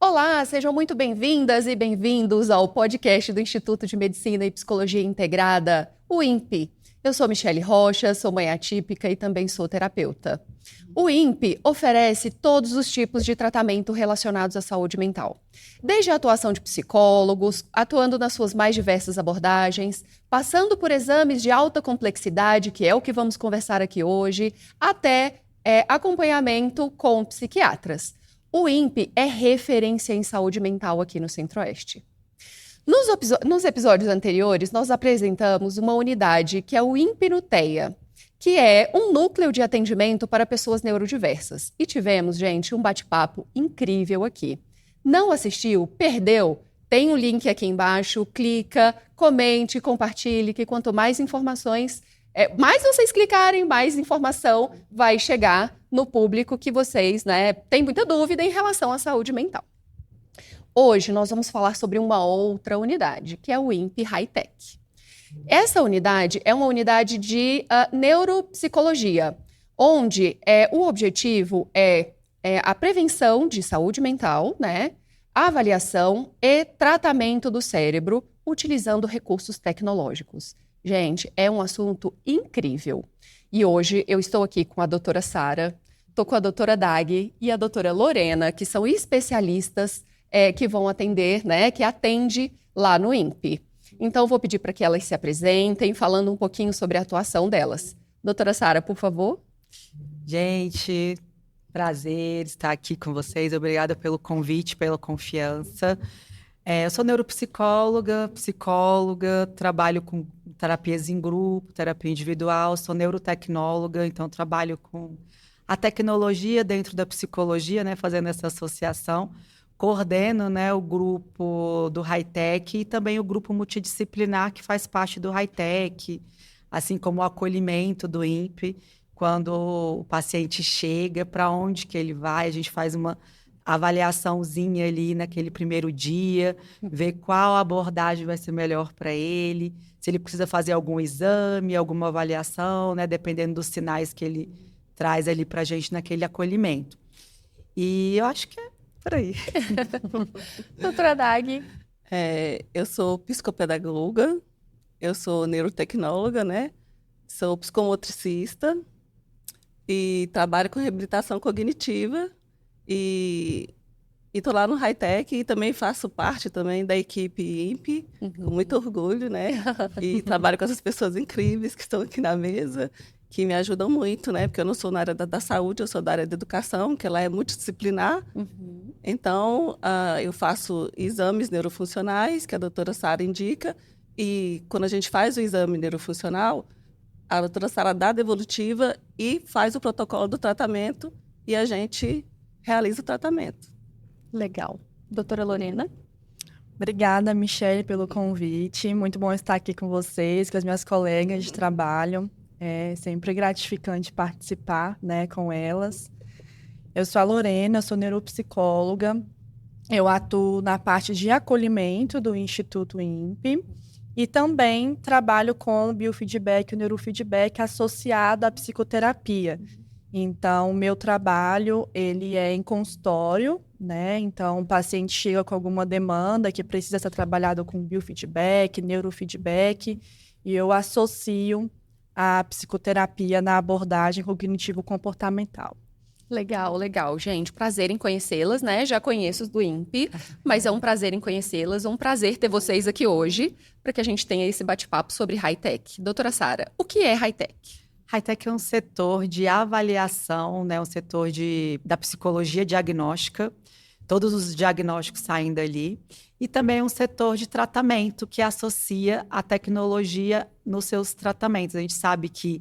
Olá, sejam muito bem-vindas e bem-vindos ao podcast do Instituto de Medicina e Psicologia Integrada, o INPE. Eu sou Michele Rocha, sou mãe atípica e também sou terapeuta. O INPE oferece todos os tipos de tratamento relacionados à saúde mental, desde a atuação de psicólogos, atuando nas suas mais diversas abordagens, passando por exames de alta complexidade, que é o que vamos conversar aqui hoje, até acompanhamento com psiquiatras. O INPE é referência em saúde mental aqui no Centro-Oeste. Nos episódios anteriores, nós apresentamos uma unidade que é o INPE Nuteia, que é um núcleo de atendimento para pessoas neurodiversas. E tivemos, gente, um bate-papo incrível aqui. Não assistiu? Perdeu? Tem o link aqui embaixo, clica, comente, compartilhe, que quanto mais informações, mais vocês clicarem, mais informação vai chegar no público que vocês, têm muita dúvida em relação à saúde mental. Hoje nós vamos falar sobre uma outra unidade, que é o INPE High-Tech. Essa unidade é uma unidade de neuropsicologia, onde o objetivo é a prevenção de saúde mental, a avaliação e tratamento do cérebro utilizando recursos tecnológicos. Gente, é um assunto incrível. E hoje eu estou aqui com a doutora Sara, estou com a doutora Dag e a doutora Lorena, que são especialistas que vão atender, que atende lá no INPE. Então, vou pedir para que elas se apresentem, falando um pouquinho sobre a atuação delas. Doutora Sara, por favor. Gente, prazer estar aqui com vocês. Obrigada pelo convite, pela confiança. Eu sou neuropsicóloga, psicóloga, trabalho com terapias em grupo, terapia individual, sou neurotecnóloga, então trabalho com a tecnologia dentro da psicologia, fazendo essa associação. Coordeno, o grupo do High-Tech e também o grupo multidisciplinar que faz parte do High-Tech, assim como o acolhimento do INPE, quando o paciente chega, para onde que ele vai, a gente faz uma avaliaçãozinha ali naquele primeiro dia, ver qual abordagem vai ser melhor para ele, se ele precisa fazer algum exame, alguma avaliação, dependendo dos sinais que ele traz ali para a gente naquele acolhimento. E eu acho que é por aí. Doutora Dag. Eu sou psicopedagoga, eu sou neurotecnóloga, sou psicomotricista e trabalho com reabilitação cognitiva e estou lá no High-Tech e também faço parte também da equipe INPE, com muito orgulho, E trabalho com essas pessoas incríveis que estão aqui na mesa, que me ajudam muito, porque eu não sou na área da saúde, eu sou da área da educação, que ela é multidisciplinar. Então, eu faço exames neurofuncionais, que a doutora Sara indica, e quando a gente faz o exame neurofuncional, a doutora Sara dá a devolutiva e faz o protocolo do tratamento e a gente realiza o tratamento. Legal. Doutora Lorena? Obrigada, Michele, pelo convite. Muito bom estar aqui com vocês, com as minhas colegas de trabalho. É sempre gratificante participar, com elas. Eu sou a Lorena, sou neuropsicóloga. Eu atuo na parte de acolhimento do Instituto INPE e também trabalho com o biofeedback, o neurofeedback associado à psicoterapia. Então, o meu trabalho, ele é em consultório, Então, o paciente chega com alguma demanda que precisa ser trabalhado com biofeedback, neurofeedback, e eu associo a psicoterapia na abordagem cognitivo-comportamental. Legal, legal. Gente, prazer em conhecê-las, Já conheço os do INPE, mas é um prazer em conhecê-las, um prazer ter vocês aqui hoje, para que a gente tenha esse bate-papo sobre High-Tech. Doutora Sara, o que é High-Tech? High-Tech é um setor de avaliação, um setor da psicologia diagnóstica. Todos os diagnósticos saem dali. E também é um setor de tratamento que associa a tecnologia nos seus tratamentos. A gente sabe que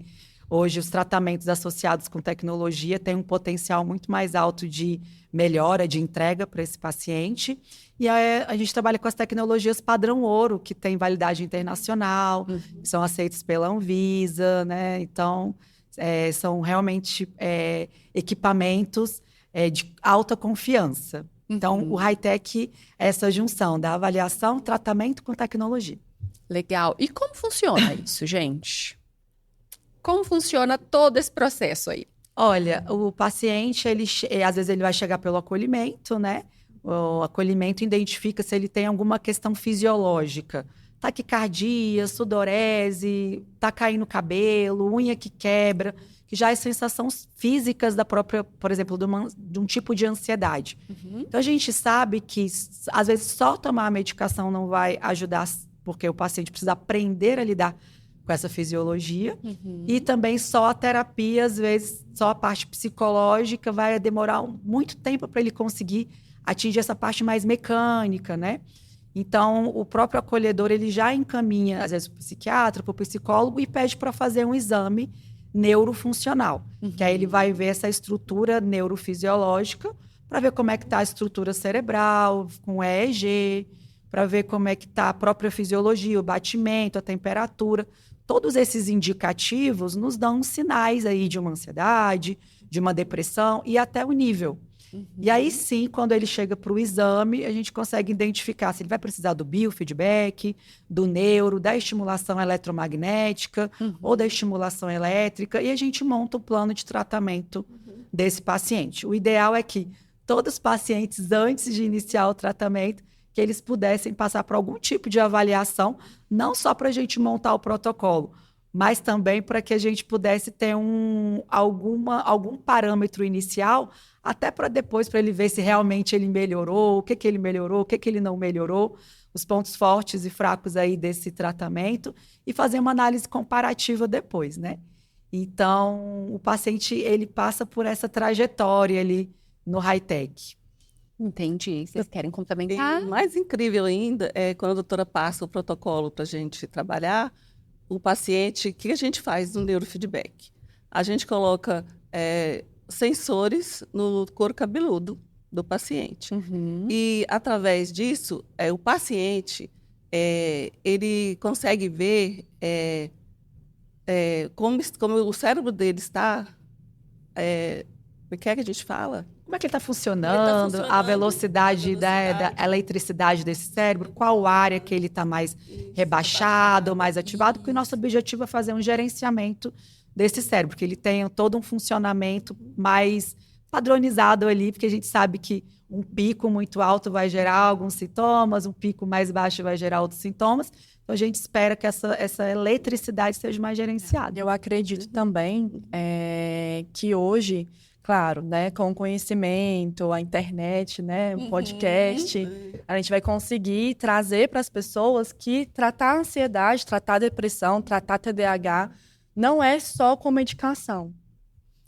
hoje os tratamentos associados com tecnologia têm um potencial muito mais alto de melhora, de entrega para esse paciente. E a gente trabalha com as tecnologias padrão ouro, que tem validade internacional, que são aceitas pela Anvisa, Então, são realmente equipamentos de alta confiança. Então, o High-Tech é essa junção da avaliação, tratamento com tecnologia. Legal. E como funciona isso, gente? Como funciona todo esse processo aí? Olha, o paciente, às vezes ele vai chegar pelo acolhimento, O acolhimento identifica se ele tem alguma questão fisiológica. Taquicardia, sudorese, tá caindo cabelo, unha que quebra, que já é sensações físicas da própria, por exemplo, de um tipo de ansiedade. Então, a gente sabe que, às vezes, só tomar a medicação não vai ajudar, porque o paciente precisa aprender a lidar com essa fisiologia. E também só a terapia, às vezes, só a parte psicológica vai demorar muito tempo para ele conseguir atingir essa parte mais mecânica, né? Então, o próprio acolhedor, ele já encaminha, às vezes, para o psiquiatra, para o psicólogo e pede para fazer um exame neurofuncional, que aí ele vai ver essa estrutura neurofisiológica para ver como é que está a estrutura cerebral, com EEG, para ver como é que está a própria fisiologia, o batimento, a temperatura. Todos esses indicativos nos dão sinais aí de uma ansiedade, de uma depressão e até o nível. E aí sim, quando ele chega para o exame, a gente consegue identificar se ele vai precisar do biofeedback, do neuro, da estimulação eletromagnética ou da estimulação elétrica, e a gente monta o plano de tratamento desse paciente. O ideal é que todos os pacientes, antes de iniciar o tratamento, que eles pudessem passar por algum tipo de avaliação, não só para a gente montar o protocolo, mas também para que a gente pudesse ter algum parâmetro inicial, até para depois, para ele ver se realmente ele melhorou, o que ele melhorou, o que ele não melhorou, os pontos fortes e fracos aí desse tratamento, e fazer uma análise comparativa depois, né? Então, o paciente, ele passa por essa trajetória ali no high-tech. Entendi. Vocês querem E complementar? o mais incrível ainda é quando a doutora passa o protocolo para a gente trabalhar, o paciente, o que a gente faz no neurofeedback? A gente coloca sensores no couro cabeludo do paciente. E, através disso, o paciente ele consegue ver como o cérebro dele está... o que é que a gente fala? Como é que ele está funcionando, a velocidade da eletricidade desse cérebro, qual área que ele está mais rebaixado ou mais ativado, porque o nosso objetivo é fazer um gerenciamento desse cérebro, que ele tenha todo um funcionamento mais padronizado ali, porque a gente sabe que um pico muito alto vai gerar alguns sintomas, um pico mais baixo vai gerar outros sintomas, então a gente espera que essa eletricidade seja mais gerenciada. Eu acredito também que hoje, claro, né, com o conhecimento, a internet, né, o podcast, a gente vai conseguir trazer para as pessoas que tratar a ansiedade, tratar a depressão, tratar TDAH não é só com medicação.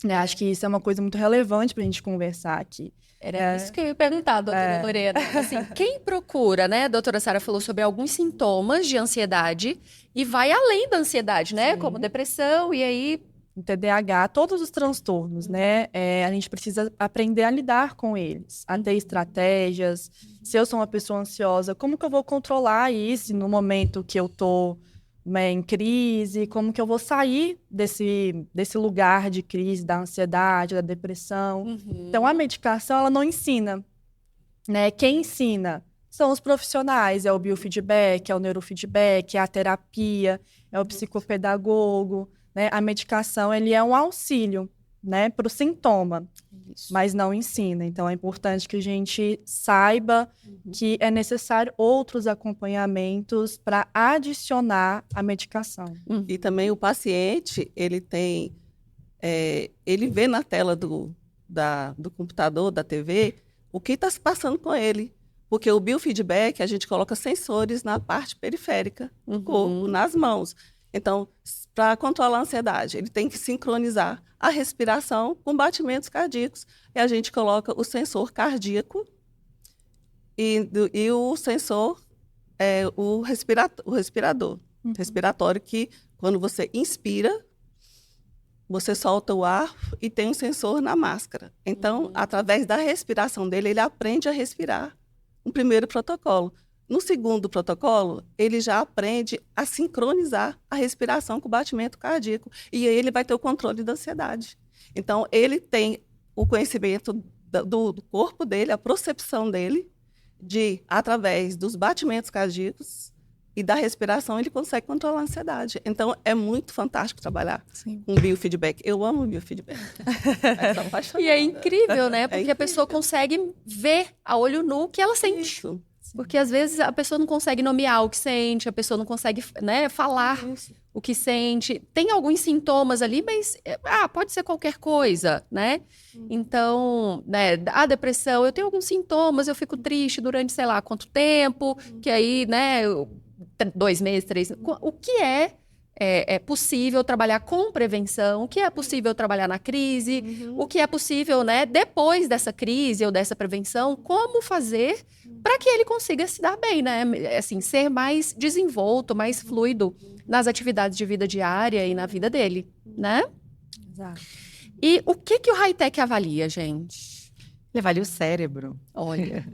Né? Acho que isso é uma coisa muito relevante para a gente conversar aqui. Era isso que eu ia perguntar, doutora Lorena. Assim, quem procura, né? A doutora Sara falou sobre alguns sintomas de ansiedade e vai além da ansiedade, né? Sim. Como depressão, e aí... O TDAH, todos os transtornos, né? A gente precisa aprender a lidar com eles, a ter estratégias. Se eu sou uma pessoa ansiosa, como que eu vou controlar isso no momento que eu tô em crise? Como que eu vou sair desse lugar de crise, da ansiedade, da depressão? Então, a medicação, ela não ensina, né? Quem ensina são os profissionais, é o biofeedback, é o neurofeedback, é a terapia, é o psicopedagogo, né? A medicação, ele é um auxílio, né, para o sintoma, mas não ensina. Então, é importante que a gente saiba que é necessário outros acompanhamentos para adicionar a medicação. E também o paciente, ele vê na tela do computador, da TV, o que está se passando com ele. Porque o biofeedback, a gente coloca sensores na parte periférica do corpo, nas mãos. Então, para controlar a ansiedade, ele tem que sincronizar a respiração com batimentos cardíacos. E a gente coloca o sensor cardíaco e o sensor, o respirador. Respiratório, que quando você inspira, você solta o ar e tem um sensor na máscara. Então, através da respiração dele, ele aprende a respirar. Um primeiro protocolo. No segundo protocolo, ele já aprende a sincronizar a respiração com o batimento cardíaco. E aí ele vai ter o controle da ansiedade. Então, ele tem o conhecimento do corpo dele, a percepção dele, através dos batimentos cardíacos, e da respiração ele consegue controlar a ansiedade. Então, é muito fantástico trabalhar Sim. com biofeedback. Eu amo biofeedback. Eu sou apaixonada. E é incrível, né? Porque incrível. a pessoa consegue ver a olho nu o que ela sente. Isso. Porque às vezes a pessoa não consegue nomear o que sente, a pessoa não consegue, né, falar Isso. o que sente. Tem alguns sintomas ali, mas pode ser qualquer coisa, né? Então, né, a depressão, eu tenho alguns sintomas, eu fico triste durante sei lá quanto tempo, que aí, né, 2 meses, 3 meses. O que é possível trabalhar com prevenção, o que é possível trabalhar na crise, o que é possível, né, depois dessa crise ou dessa prevenção, como fazer para que ele consiga se dar bem, né? Assim, ser mais desenvolto, mais fluido nas atividades de vida diária e na vida dele, né? Exato. E o que o high-tech avalia, gente? Ele avalia o cérebro. Olha.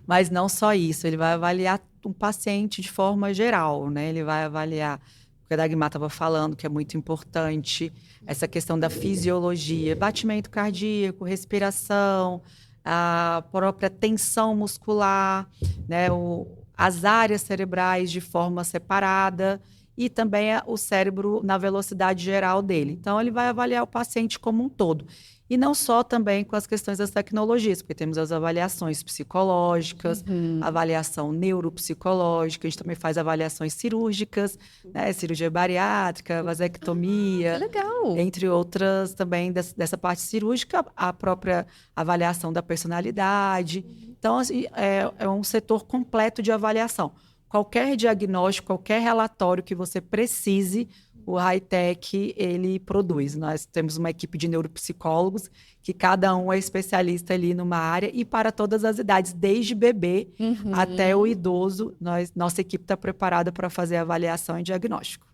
Mas não só isso, ele vai avaliar um paciente de forma geral, né? Ele vai avaliar o que a Dagmar estava falando, que é muito importante, essa questão da fisiologia, batimento cardíaco, respiração, a própria tensão muscular, né? As áreas cerebrais de forma separada e também o cérebro na velocidade geral dele. Então, ele vai avaliar o paciente como um todo. E não só também com as questões das tecnologias, porque temos as avaliações psicológicas, avaliação neuropsicológica, a gente também faz avaliações cirúrgicas, né? Cirurgia bariátrica, vasectomia, Que legal. entre outras também dessa parte cirúrgica, a própria avaliação da personalidade. Então, assim, é um setor completo de avaliação. Qualquer diagnóstico, qualquer relatório que você precise, o high-tech, ele produz. Nós temos uma equipe de neuropsicólogos, que cada um é especialista ali numa área, e para todas as idades, desde bebê até o idoso, nossa equipe está preparada para fazer avaliação e diagnóstico.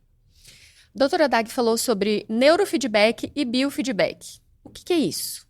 Doutora Dag falou sobre neurofeedback e biofeedback. O que é isso?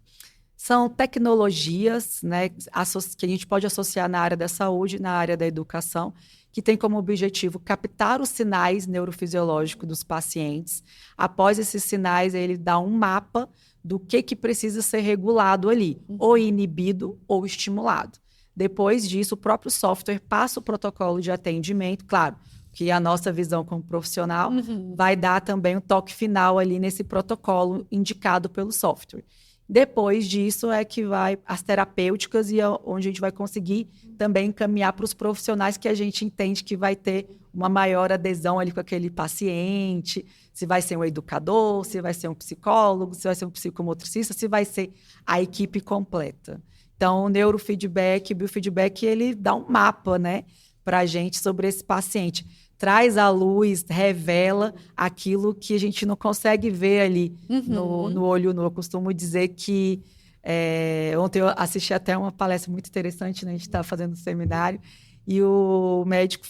São tecnologias, né, que a gente pode associar na área da saúde, na área da educação, que tem como objetivo captar os sinais neurofisiológicos dos pacientes. Após esses sinais, ele dá um mapa do que precisa ser regulado ali, ou inibido ou estimulado. Depois disso, o próprio software passa o protocolo de atendimento, claro, que a nossa visão como profissional vai dar também um toque final ali nesse protocolo indicado pelo software. Depois disso é que vai as terapêuticas e onde a gente vai conseguir também encaminhar para os profissionais que a gente entende que vai ter uma maior adesão ali com aquele paciente, se vai ser um educador, se vai ser um psicólogo, se vai ser um psicomotricista, se vai ser a equipe completa. Então, o neurofeedback, o biofeedback, ele dá um mapa, né, para a gente sobre esse paciente. Traz à luz, revela aquilo que a gente não consegue ver ali no olho nu. Eu costumo dizer que ontem eu assisti até uma palestra muito interessante, né? A gente estava fazendo um seminário e o médico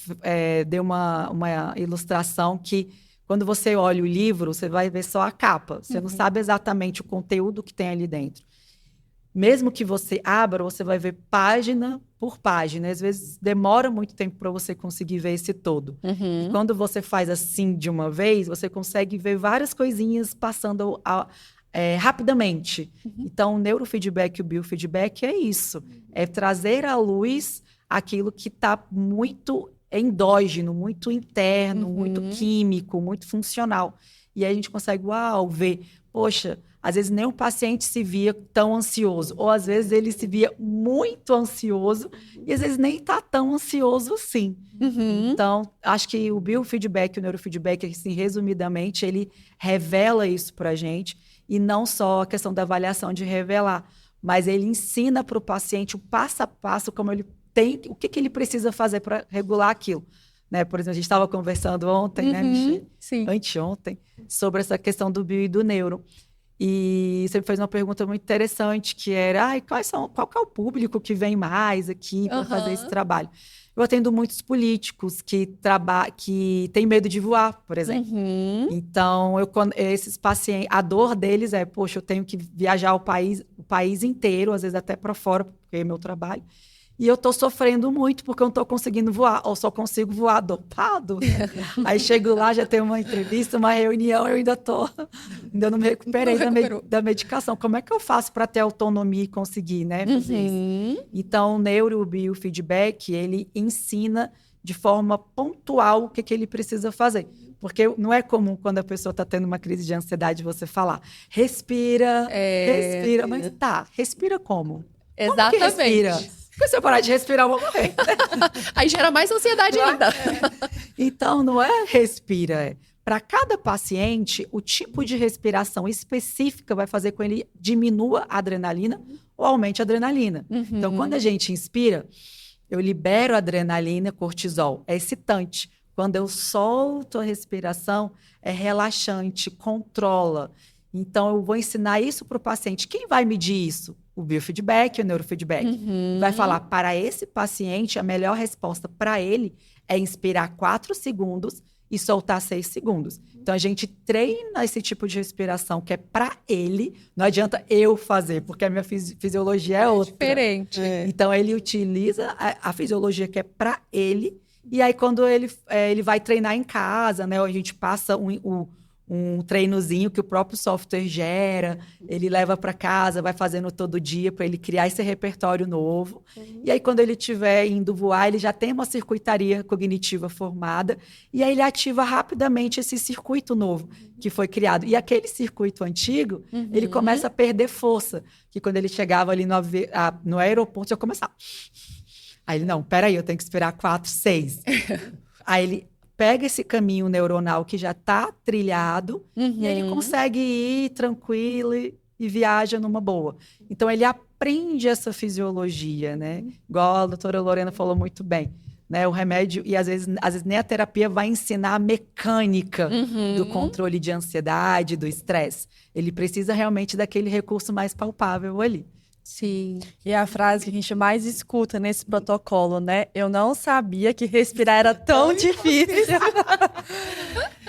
deu uma ilustração que quando você olha o livro, você vai ver só a capa. Você não sabe exatamente o conteúdo que tem ali dentro. Mesmo que você abra, você vai ver página por página. Às vezes demora muito tempo para você conseguir ver esse todo. E quando você faz assim de uma vez, você consegue ver várias coisinhas passando rapidamente. Então, o neurofeedback e o biofeedback é isso. É trazer à luz aquilo que está muito endógeno, muito interno, muito químico, muito funcional. E aí a gente consegue, ver, poxa, às vezes nem o paciente se via tão ansioso, ou às vezes ele se via muito ansioso, e às vezes nem está tão ansioso assim. Então, acho que o biofeedback, o neurofeedback, assim, resumidamente, ele revela isso para a gente, e não só a questão da avaliação de revelar, mas ele ensina para o paciente o passo a passo, como ele tem, o que ele precisa fazer para regular aquilo. Né? Por exemplo, a gente estava conversando ontem, né, Michelle? Sim. Anteontem, sobre essa questão do bio e do neuro. E você me fez uma pergunta muito interessante, que era, qual que é o público que vem mais aqui para fazer esse trabalho? Eu atendo muitos políticos que têm medo de voar, por exemplo. Então, esses pacientes, a dor deles é, poxa, eu tenho que viajar o país inteiro, às vezes até para fora, porque é meu trabalho. E eu estou sofrendo muito porque eu não estou conseguindo voar, ou só consigo voar dopado. Aí chego lá, já tem uma entrevista, uma reunião, eu ainda não me recuperei da medicação. Como é que eu faço para ter autonomia e conseguir, né, fazer isso? Então, o neurobiofeedback, ele ensina de forma pontual o que ele precisa fazer. Porque não é comum quando a pessoa está tendo uma crise de ansiedade você falar, respira, respira, mas respira como? Exatamente. Como que respira? Porque se eu parar de respirar, eu vou morrer. Aí gera mais ansiedade ainda. Então, não é respira, para cada paciente, o tipo de respiração específica vai fazer com que ele diminua a adrenalina ou aumente a adrenalina. Então, quando a gente inspira, eu libero adrenalina e cortisol. É excitante. Quando eu solto a respiração, é relaxante, controla. Então, eu vou ensinar isso para o paciente. Quem vai medir isso? O biofeedback, o neurofeedback. Vai falar, para esse paciente, a melhor resposta para ele é inspirar 4 segundos e soltar 6 segundos. Então, a gente treina esse tipo de respiração que é para ele. Não adianta eu fazer, porque a minha fisiologia é outra. Diferente. Então, ele utiliza a fisiologia que é para ele. E aí, quando ele vai treinar em casa, né? A gente passa um treinozinho que o próprio software gera, ele leva para casa, vai fazendo todo dia para ele criar esse repertório novo. E aí, quando ele estiver indo voar, ele já tem uma circuitaria cognitiva formada e aí ele ativa rapidamente esse circuito novo que foi criado. E aquele circuito antigo, ele começa a perder força, que quando ele chegava ali no aeroporto, já começava... Aí ele, não, peraí, eu tenho que esperar 4, 6. Aí ele pega esse caminho neuronal que já está trilhado e ele consegue ir tranquilo e viaja numa boa. Então, ele aprende essa fisiologia, né? Igual a doutora Lorena falou muito bem, né? O remédio, e às vezes nem a terapia vai ensinar a mecânica do controle de ansiedade, do estresse. Ele precisa realmente daquele recurso mais palpável ali. Sim. E é a frase que a gente mais escuta nesse protocolo, né? Eu não sabia que respirar era tão difícil.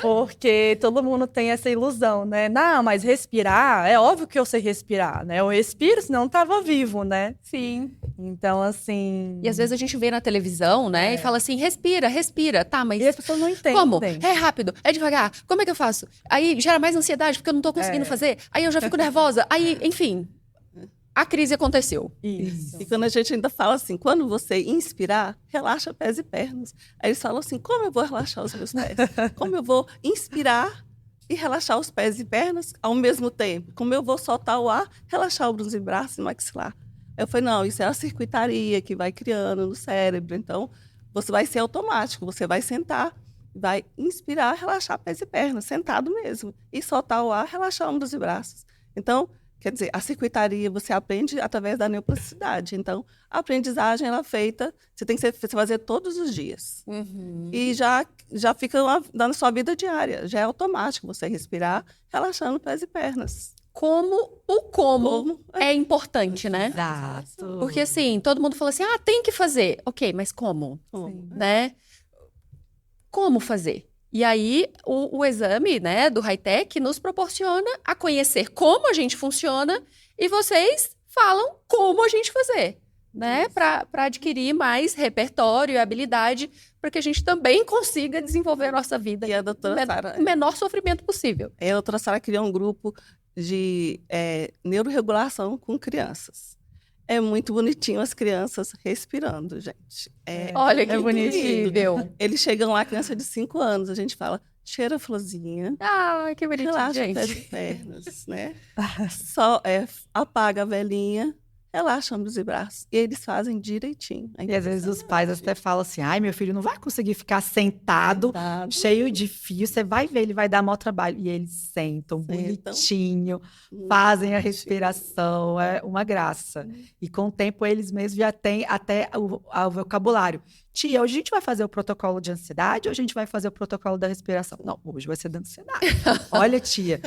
Porque todo mundo tem essa ilusão, né? Não, mas respirar, é óbvio que eu sei respirar, né? Eu respiro, senão não tava vivo, né? Sim. Então, assim... E às vezes a gente vê na televisão, né? E fala assim, respira, respira. Tá, mas E as pessoas não entendem. como? É rápido, é devagar. Como é que eu faço? Aí gera mais ansiedade porque eu não tô conseguindo fazer. Aí eu já fico nervosa. Aí, enfim... A crise aconteceu. Isso. E quando a gente ainda fala assim, quando você inspirar, relaxa pés e pernas. Aí eles falam assim, como eu vou relaxar os meus pés? Como eu vou inspirar e relaxar os pés e pernas ao mesmo tempo? Como eu vou soltar o ar, relaxar os braços e maxilar? Eu falei, não, isso é a circuitaria que vai criando no cérebro. Então, você vai ser automático, você vai sentar, vai inspirar, relaxar pés e pernas, sentado mesmo. E soltar o ar, relaxar ombros e braços. Então, quer dizer, a circuitaria você aprende através da neuroplasticidade. Então, a aprendizagem ela é feita, você tem que fazer todos os dias. E já fica na sua vida diária. Já é automático você respirar, relaxando pés e pernas. Como é importante, né? Exato. Porque assim, todo mundo fala assim, tem que fazer. Ok, mas como? Né? Como fazer? E aí, o exame, né, do Hightech nos proporciona a conhecer como a gente funciona e vocês falam como a gente fazer, né? Para adquirir mais repertório e habilidade para que a gente também consiga desenvolver a nossa vida E a doutora Sara, com o menor sofrimento possível. a doutora Sara criou um grupo de neuroregulação com crianças. É muito bonitinho as crianças respirando, gente. Olha que é bonitinho. Eles chegam lá, criança de 5 anos, a gente fala, cheira a florzinha, Ah, que bonitinho, relaxa gente. pés e pernas, né? Apaga a velinha, relaxa ombros e braços. E eles fazem direitinho. E às vezes os pais até falam assim, ai, meu filho não vai conseguir ficar sentado, cheio de fio, você vai ver, ele vai dar maior trabalho. E eles sentam bonitinho, fazem a respiração, é uma graça. E com o tempo eles mesmos já têm até o vocabulário. Tia, hoje a gente vai fazer o protocolo de ansiedade ou a gente vai fazer o protocolo da respiração? Não, hoje vai ser da ansiedade. Olha, tia,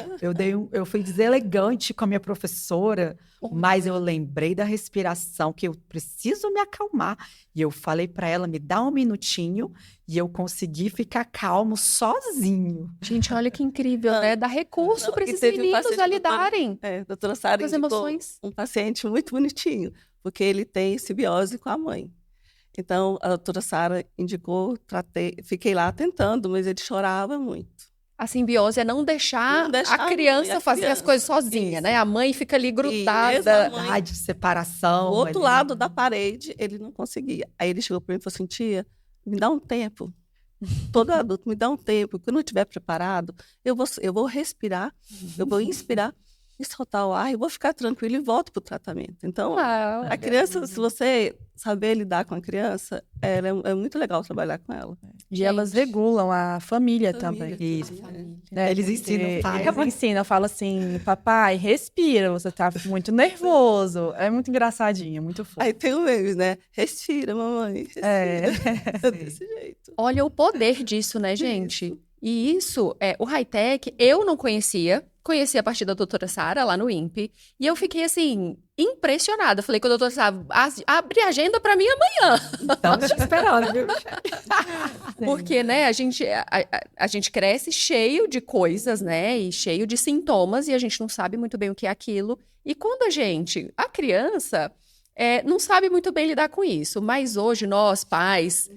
eu fui deselegante com a minha professora, mas eu lembrei da respiração, que eu preciso me acalmar. E eu falei para ela, me dá um minutinho, e eu consegui ficar calmo sozinho. Gente, olha que incrível, né? Dá recurso para esses meninos a lidarem doutora Sara com as indicou emoções. um paciente muito bonitinho, porque ele tem simbiose com a mãe. Então, a doutora Sara indicou, fiquei lá tentando, mas ele chorava muito. A simbiose é não deixar a criança fazer as coisas sozinha, né? A mãe fica ali grudada. De separação. Do outro lado da parede, ele não conseguia. Aí ele chegou para mim e falou assim, tia, me dá um tempo. Todo adulto, me dá um tempo. Quando eu estiver preparado, eu vou respirar, eu vou inspirar e soltar o ar, e vou ficar tranquilo e volto para o tratamento. Então, a criança, se você saber lidar com a criança, é muito legal trabalhar com ela. E elas regulam a família também. Isso. Né? Eles ensinam, Eles ensinam, falam assim, papai, respira, você tá muito nervoso. É muito engraçadinho, muito fofo. Aí tem o meme, né? Respira, mamãe. Respira. É desse jeito. Olha o poder disso, né, gente? E isso, o high-tech, eu não conhecia a partir da doutora Sara, lá no INPE, e eu fiquei, assim, impressionada. Falei com a doutora Sara, abre a agenda para mim amanhã. Estamos te esperando, viu? Porque, né, a gente cresce cheio de coisas, né, e cheio de sintomas, e a gente não sabe muito bem o que é aquilo. E quando a criança, não sabe muito bem lidar com isso, mas hoje nós, pais,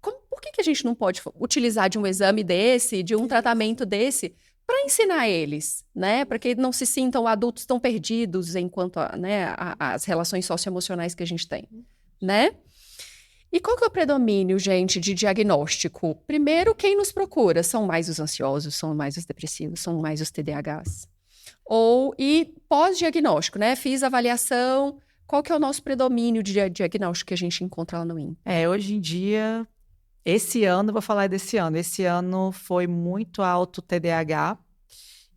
por que a gente não pode utilizar de um exame desse, de um tratamento desse, para ensinar eles, né? Para que não se sintam adultos tão perdidos enquanto as relações socioemocionais que a gente tem, né? E qual que é o predomínio, gente, de diagnóstico? Primeiro, quem nos procura? São mais os ansiosos, são mais os depressivos, são mais os TDAHs. E pós-diagnóstico, né? Fiz a avaliação, qual que é o nosso predomínio de diagnóstico que a gente encontra lá no INPE? Hoje em dia, esse ano, vou falar desse ano foi muito alto o TDAH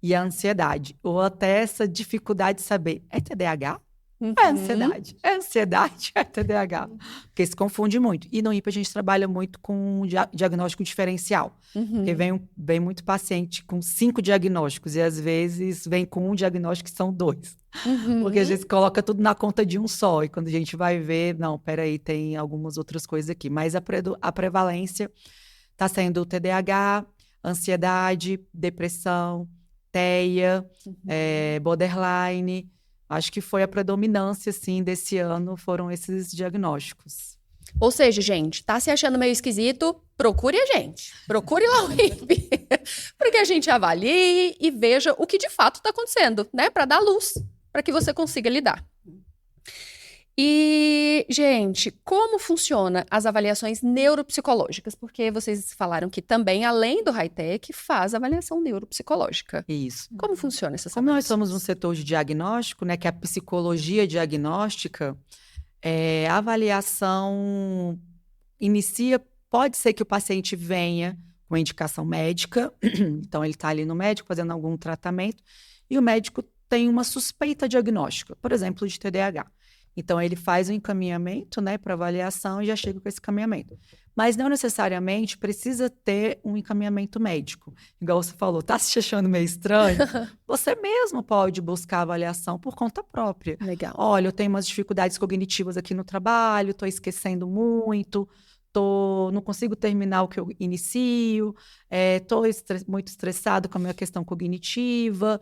e a ansiedade, ou até essa dificuldade de saber, é TDAH? É ansiedade. É ansiedade, é TDAH. Porque se confunde muito. E no INPE a gente trabalha muito com diagnóstico diferencial. Porque vem muito paciente com 5 diagnósticos e às vezes vem com um diagnóstico que são 2. Porque a gente coloca tudo na conta de um só. E quando a gente vai ver, não, peraí, tem algumas outras coisas aqui. Mas a prevalência está sendo o TDAH, ansiedade, depressão, TEA, borderline. Acho que foi a predominância, assim, desse ano, foram esses diagnósticos. Ou seja, gente, tá se achando meio esquisito? Procure a gente. Procure lá o INPE. Porque a gente avalie e veja o que de fato está acontecendo, né? Para dar luz, para que você consiga lidar. E, gente, como funciona as avaliações neuropsicológicas? Porque vocês falaram que também, além do high-tech, faz avaliação neuropsicológica. Isso. Como funciona essa Como nós somos um setor de diagnóstico, né, que é a psicologia diagnóstica, a avaliação pode ser que o paciente venha com indicação médica, então ele está ali no médico fazendo algum tratamento, e o médico tem uma suspeita diagnóstica, por exemplo, de TDAH. Então, ele faz o encaminhamento, né, para avaliação e já chega com esse encaminhamento. Mas não necessariamente precisa ter um encaminhamento médico. Igual você falou, tá se achando meio estranho? Você mesmo pode buscar avaliação por conta própria. Legal. Olha, eu tenho umas dificuldades cognitivas aqui no trabalho, estou esquecendo muito, não consigo terminar o que eu inicio, estou muito estressado com a minha questão cognitiva,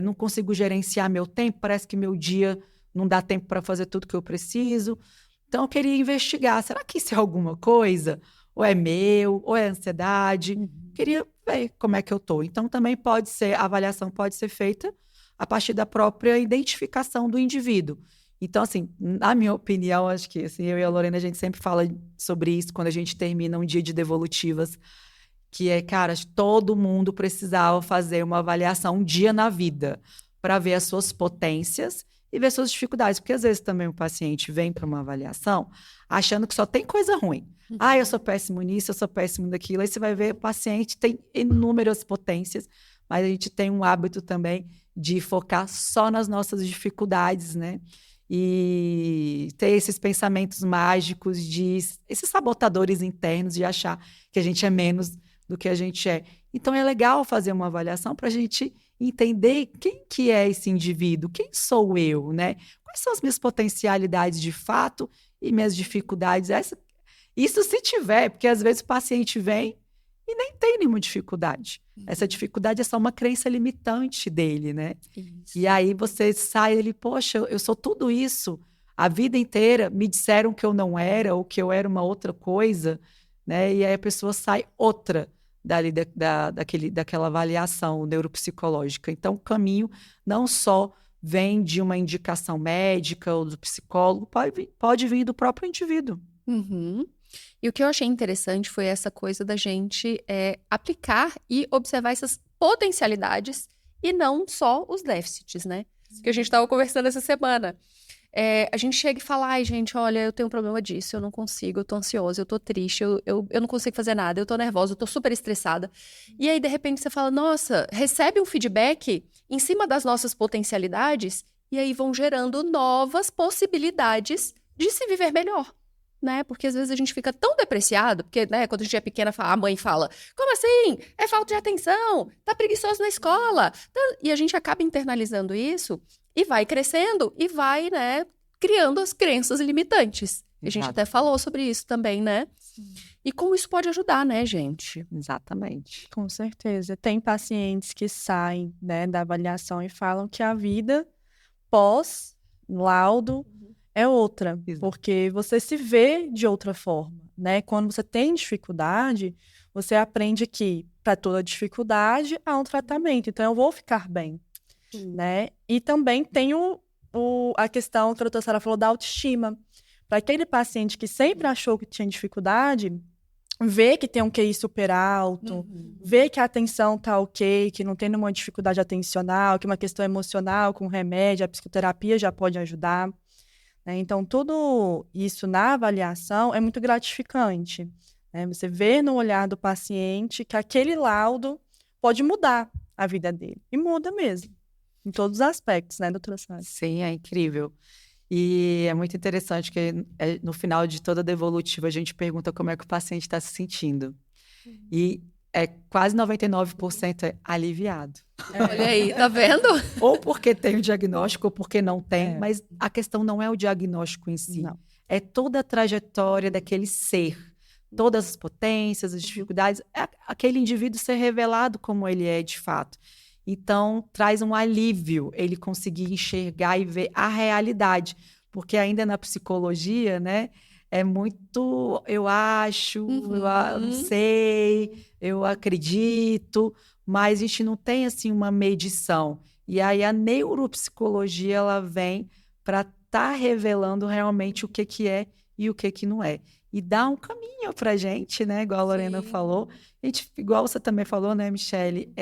não consigo gerenciar meu tempo, parece que meu dia não dá tempo para fazer tudo que eu preciso. Então, eu queria investigar. Será que isso é alguma coisa? Ou é meu? Ou é ansiedade? Queria ver como é que eu estou. Então, também a avaliação pode ser feita a partir da própria identificação do indivíduo. Então, assim, na minha opinião, acho que assim, eu e a Lorena, a gente sempre fala sobre isso quando a gente termina um dia de devolutivas, que cara, todo mundo precisava fazer uma avaliação um dia na vida para ver as suas potências e ver suas dificuldades, porque às vezes também o paciente vem para uma avaliação achando que só tem coisa ruim. Eu sou péssimo nisso, eu sou péssimo naquilo. Aí você vai ver, o paciente tem inúmeras potências, mas a gente tem um hábito também de focar só nas nossas dificuldades, né? E ter esses pensamentos mágicos, esses sabotadores internos de achar que a gente é menos do que a gente é. Então, é legal fazer uma avaliação para a gente entender quem que é esse indivíduo, quem sou eu, né? Quais são as minhas potencialidades de fato e minhas dificuldades. Isso se tiver, porque às vezes o paciente vem e nem tem nenhuma dificuldade. Essa dificuldade é só uma crença limitante dele, né? Isso. E aí você sai ele, poxa, eu sou tudo isso. A vida inteira me disseram que eu não era ou que eu era uma outra coisa, né? E aí a pessoa sai outra dali daquela avaliação neuropsicológica. Então, o caminho não só vem de uma indicação médica ou do psicólogo, pode vir do próprio indivíduo. Uhum. E o que eu achei interessante foi essa coisa da gente aplicar e observar essas potencialidades e não só os déficits, né? Que a gente estava conversando essa semana. A gente chega e fala, ai, gente, olha, eu tenho um problema disso, eu não consigo, eu tô ansiosa, eu tô triste, eu não consigo fazer nada, eu tô nervosa, eu tô super estressada. E aí, de repente, você fala, nossa, recebe um feedback em cima das nossas potencialidades e aí vão gerando novas possibilidades de se viver melhor. Né? Porque às vezes a gente fica tão depreciado, porque, né, quando a gente é pequena, a mãe fala, como assim? É falta de atenção, tá preguiçoso na escola. E a gente acaba internalizando isso e vai crescendo e vai, né, criando as crenças limitantes. E a gente Exato. até falou sobre isso também, né? E como isso pode ajudar, né, gente? Exatamente. Com certeza. Tem pacientes que saem, né, da avaliação e falam que a vida pós-laudo é outra, Exato. porque você se vê de outra forma, né? Quando você tem dificuldade, você aprende que para toda dificuldade há um tratamento, então eu vou ficar bem, né? E também tem a questão que a doutora Sara falou da autoestima. Para aquele paciente que sempre achou que tinha dificuldade, ver que tem um QI super alto, ver que a atenção tá ok, que não tem nenhuma dificuldade atencional, que uma questão emocional com remédio, a psicoterapia já pode ajudar. Né? Então, tudo isso na avaliação é muito gratificante. Né? Você vê no olhar do paciente que aquele laudo pode mudar a vida dele. E muda mesmo, em todos os aspectos, né, doutora Sara? Sim, é incrível. E é muito interessante que no final de toda a devolutiva a gente pergunta como é que o paciente está se sentindo. E quase 99% é aliviado. Olha aí, tá vendo? Ou porque tem o diagnóstico, ou porque não tem, É. mas a questão não é o diagnóstico em si. Não. É toda a trajetória daquele ser. Todas as potências, as dificuldades, aquele indivíduo ser revelado como ele é de fato. Então, traz um alívio ele conseguir enxergar e ver a realidade. Porque ainda na psicologia, né, é muito eu acho, eu não sei, eu acredito, mas a gente não tem assim uma medição. E aí a neuropsicologia ela vem para estar revelando realmente o que é e o que não é. E dá um caminho para a gente, né? Igual a Lorena falou. Igual você também falou, né, Michele?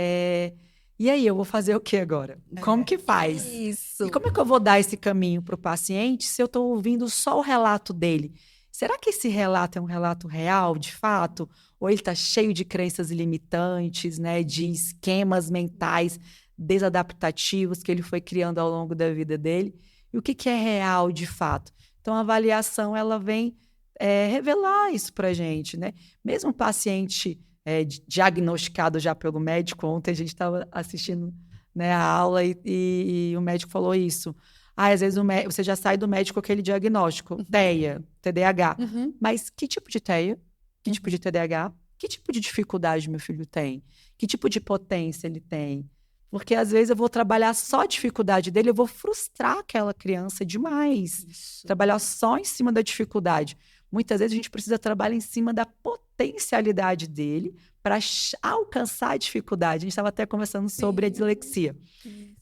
E aí, eu vou fazer o que agora? Como que faz? Isso. E como é que eu vou dar esse caminho para o paciente se eu estou ouvindo só o relato dele? Será que esse relato é um relato real, de fato? Ou ele está cheio de crenças limitantes, né? De esquemas mentais desadaptativos que ele foi criando ao longo da vida dele? E o que é real, de fato? Então, a avaliação, ela vem revelar isso para a gente, né? Mesmo o paciente diagnosticado já pelo médico, ontem a gente estava assistindo, né, a aula e o médico falou isso. Às vezes você já sai do médico com aquele diagnóstico, TEA, TDAH. Mas que tipo de TEA? Que tipo de TDAH? Que tipo de dificuldade meu filho tem? Que tipo de potência ele tem? Porque às vezes eu vou trabalhar só a dificuldade dele, eu vou frustrar aquela criança demais. Isso. Trabalhar só em cima da dificuldade. Muitas vezes a gente precisa trabalhar em cima da potencialidade dele para alcançar a dificuldade. A gente estava até conversando sobre a dislexia.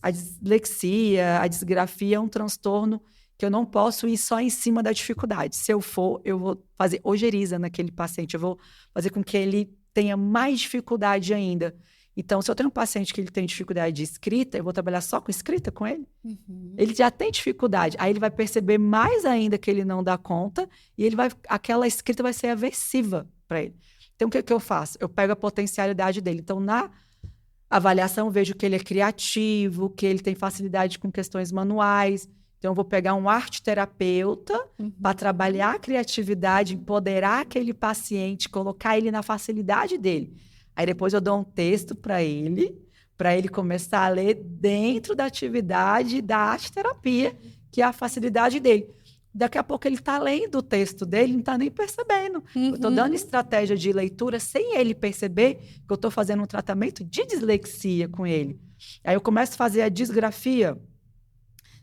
A dislexia, a disgrafia é um transtorno que eu não posso ir só em cima da dificuldade. Se eu for, eu vou fazer ojeriza naquele paciente, eu vou fazer com que ele tenha mais dificuldade ainda. Então, se eu tenho um paciente que ele tem dificuldade de escrita, eu vou trabalhar só com escrita com ele? Ele já tem dificuldade. Aí ele vai perceber mais ainda que ele não dá conta e aquela escrita vai ser aversiva para ele. Então, o que eu faço? Eu pego a potencialidade dele. Então, na avaliação, eu vejo que ele é criativo, que ele tem facilidade com questões manuais. Então, eu vou pegar um arte-terapeuta para trabalhar a criatividade, empoderar aquele paciente, colocar ele na facilidade dele. Aí depois eu dou um texto para ele começar a ler dentro da atividade da arte-terapia, que é a facilidade dele. Daqui a pouco ele está lendo o texto dele, não está nem percebendo. Eu estou dando estratégia de leitura sem ele perceber que eu estou fazendo um tratamento de dislexia com ele. Aí eu começo a fazer a disgrafia,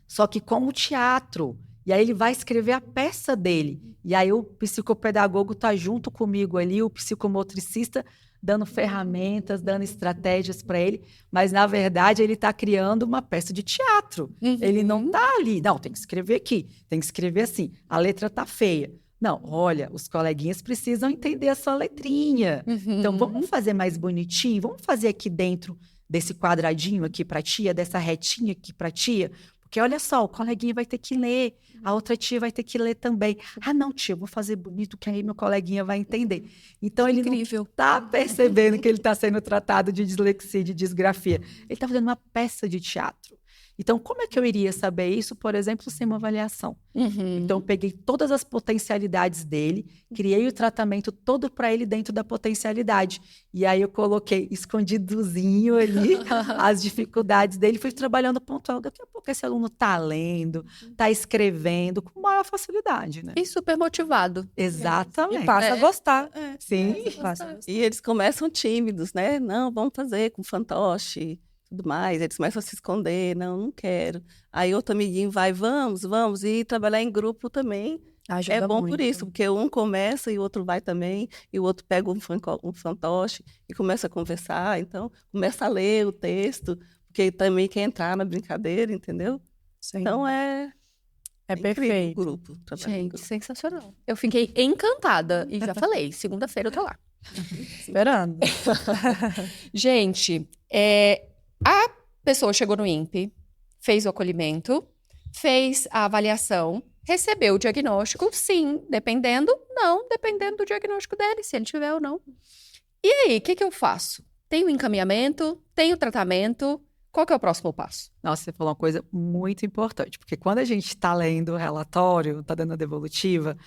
só que com o teatro. E aí ele vai escrever a peça dele. E aí o psicopedagogo está junto comigo ali, o psicomotricista, dando ferramentas, dando estratégias para ele, mas na verdade ele está criando uma peça de teatro. Ele não está ali, não, tem que escrever aqui, tem que escrever assim, a letra está feia. Não, olha, os coleguinhas precisam entender a sua letrinha. Então, vamos fazer mais bonitinho? Vamos fazer aqui dentro desse quadradinho aqui para tia, dessa retinha aqui para tia? Porque olha só, o coleguinha vai ter que ler, a outra tia vai ter que ler também. Ah, não, tia, eu vou fazer bonito, que aí meu coleguinha vai entender. Então, ele Incrível. não está percebendo que ele está sendo tratado de dislexia, de disgrafia. Ele está fazendo uma peça de teatro. Então, como é que eu iria saber isso, por exemplo, sem uma avaliação? Então, eu peguei todas as potencialidades dele, criei o tratamento todo para ele dentro da potencialidade. E aí eu coloquei escondidozinho ali as dificuldades dele, fui trabalhando pontual. Daqui a pouco esse aluno está lendo, está escrevendo com maior facilidade, né? E super motivado. Exatamente. E passa a gostar. Sim. Passa a gostar. E eles começam tímidos, né? Não, vamos fazer com fantoche, tudo mais. Eles começam a se esconder, não quero. Aí outro amiguinho vai, vamos. E trabalhar em grupo também Ajuda é bom muito. por isso, porque um começa e o outro vai também, e o outro pega um fantoche e começa a conversar. Então, começa a ler o texto, porque também quer entrar na brincadeira, entendeu? Sim. Então, é incrível perfeito. o grupo. trabalhar em Gente, grupo. sensacional. Eu fiquei encantada e já falei, segunda-feira eu tô lá. Esperando. Gente, a pessoa chegou no INPE, fez o acolhimento, fez a avaliação, recebeu o diagnóstico, sim, dependendo, não, dependendo do diagnóstico dele, se ele tiver ou não. E aí, o que que eu faço? Tem o encaminhamento, tem o tratamento, qual que é o próximo passo? Nossa, você falou uma coisa muito importante, porque quando a gente está lendo o relatório, está dando a devolutiva,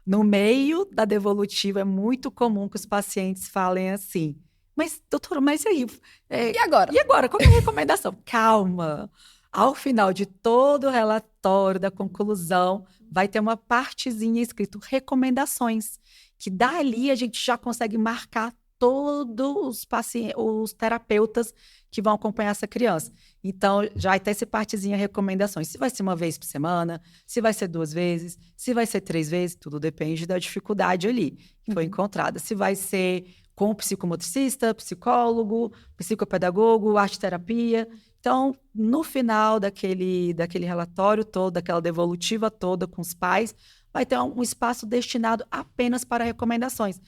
no meio da devolutiva é muito comum que os pacientes falem assim, mas doutora, mas e aí? E agora? E agora, qual que é a recomendação? Calma. Ao final de todo o relatório, da conclusão, vai ter uma partezinha escrito recomendações, que dali a gente já consegue marcar todos os pacientes, os terapeutas que vão acompanhar essa criança. Então, já vai ter essa partezinha recomendações. Se vai ser uma vez por semana, se vai ser 2 vezes, se vai ser 3 vezes, tudo depende da dificuldade ali que foi encontrada. Se vai ser com o psicomotricista, psicólogo, psicopedagogo, arte-terapia. Então, no final daquele relatório todo, daquela devolutiva toda com os pais, vai ter um espaço destinado apenas para recomendações.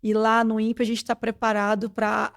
E lá no INPE a gente está preparado para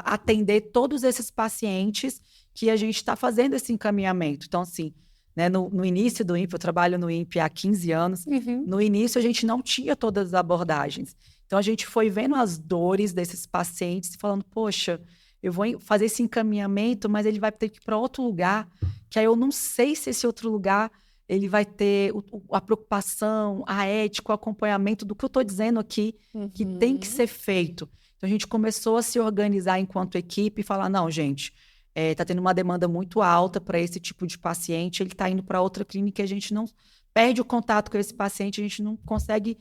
atender todos esses pacientes que a gente está fazendo esse encaminhamento. Então, assim, né, no início do INPE, eu trabalho no INPE há 15 anos, no início a gente não tinha todas as abordagens. Então, a gente foi vendo as dores desses pacientes e falando, poxa, eu vou fazer esse encaminhamento, mas ele vai ter que ir para outro lugar, que aí eu não sei se esse outro lugar ele vai ter a preocupação, a ética, o acompanhamento do que eu estou dizendo aqui, que tem que ser feito. Então, a gente começou a se organizar enquanto equipe e falar, não, gente, está tendo uma demanda muito alta para esse tipo de paciente, ele está indo para outra clínica e a gente não perde o contato com esse paciente, a gente não consegue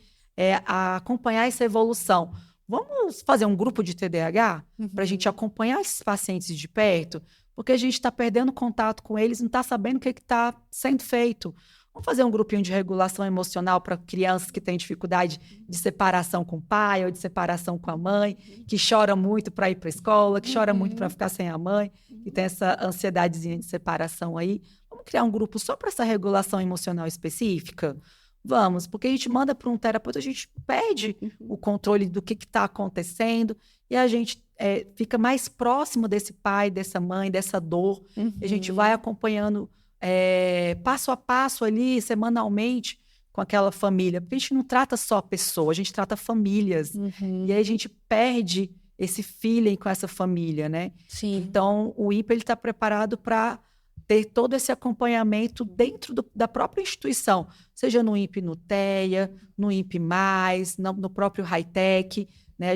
acompanhar essa evolução. Vamos fazer um grupo de TDAH para a gente acompanhar esses pacientes de perto? Porque a gente está perdendo contato com eles, não está sabendo o que está sendo feito. Vamos fazer um grupinho de regulação emocional para crianças que têm dificuldade de separação com o pai ou de separação com a mãe, que chora muito para ir para a escola, que chora muito para ficar sem a mãe, que tem essa ansiedadezinha de separação aí. Vamos criar um grupo só para essa regulação emocional específica? Vamos, porque a gente manda para um terapeuta, a gente perde o controle do que está acontecendo e a gente fica mais próximo desse pai, dessa mãe, dessa dor. A gente vai acompanhando passo a passo ali, semanalmente, com aquela família. Porque a gente não trata só a pessoa, a gente trata famílias. E aí a gente perde esse feeling com essa família, né? Sim. Então, o INPE está preparado para ter todo esse acompanhamento dentro da própria instituição, seja no INPE Nuteia, no INPE+, no próprio Hightech, né?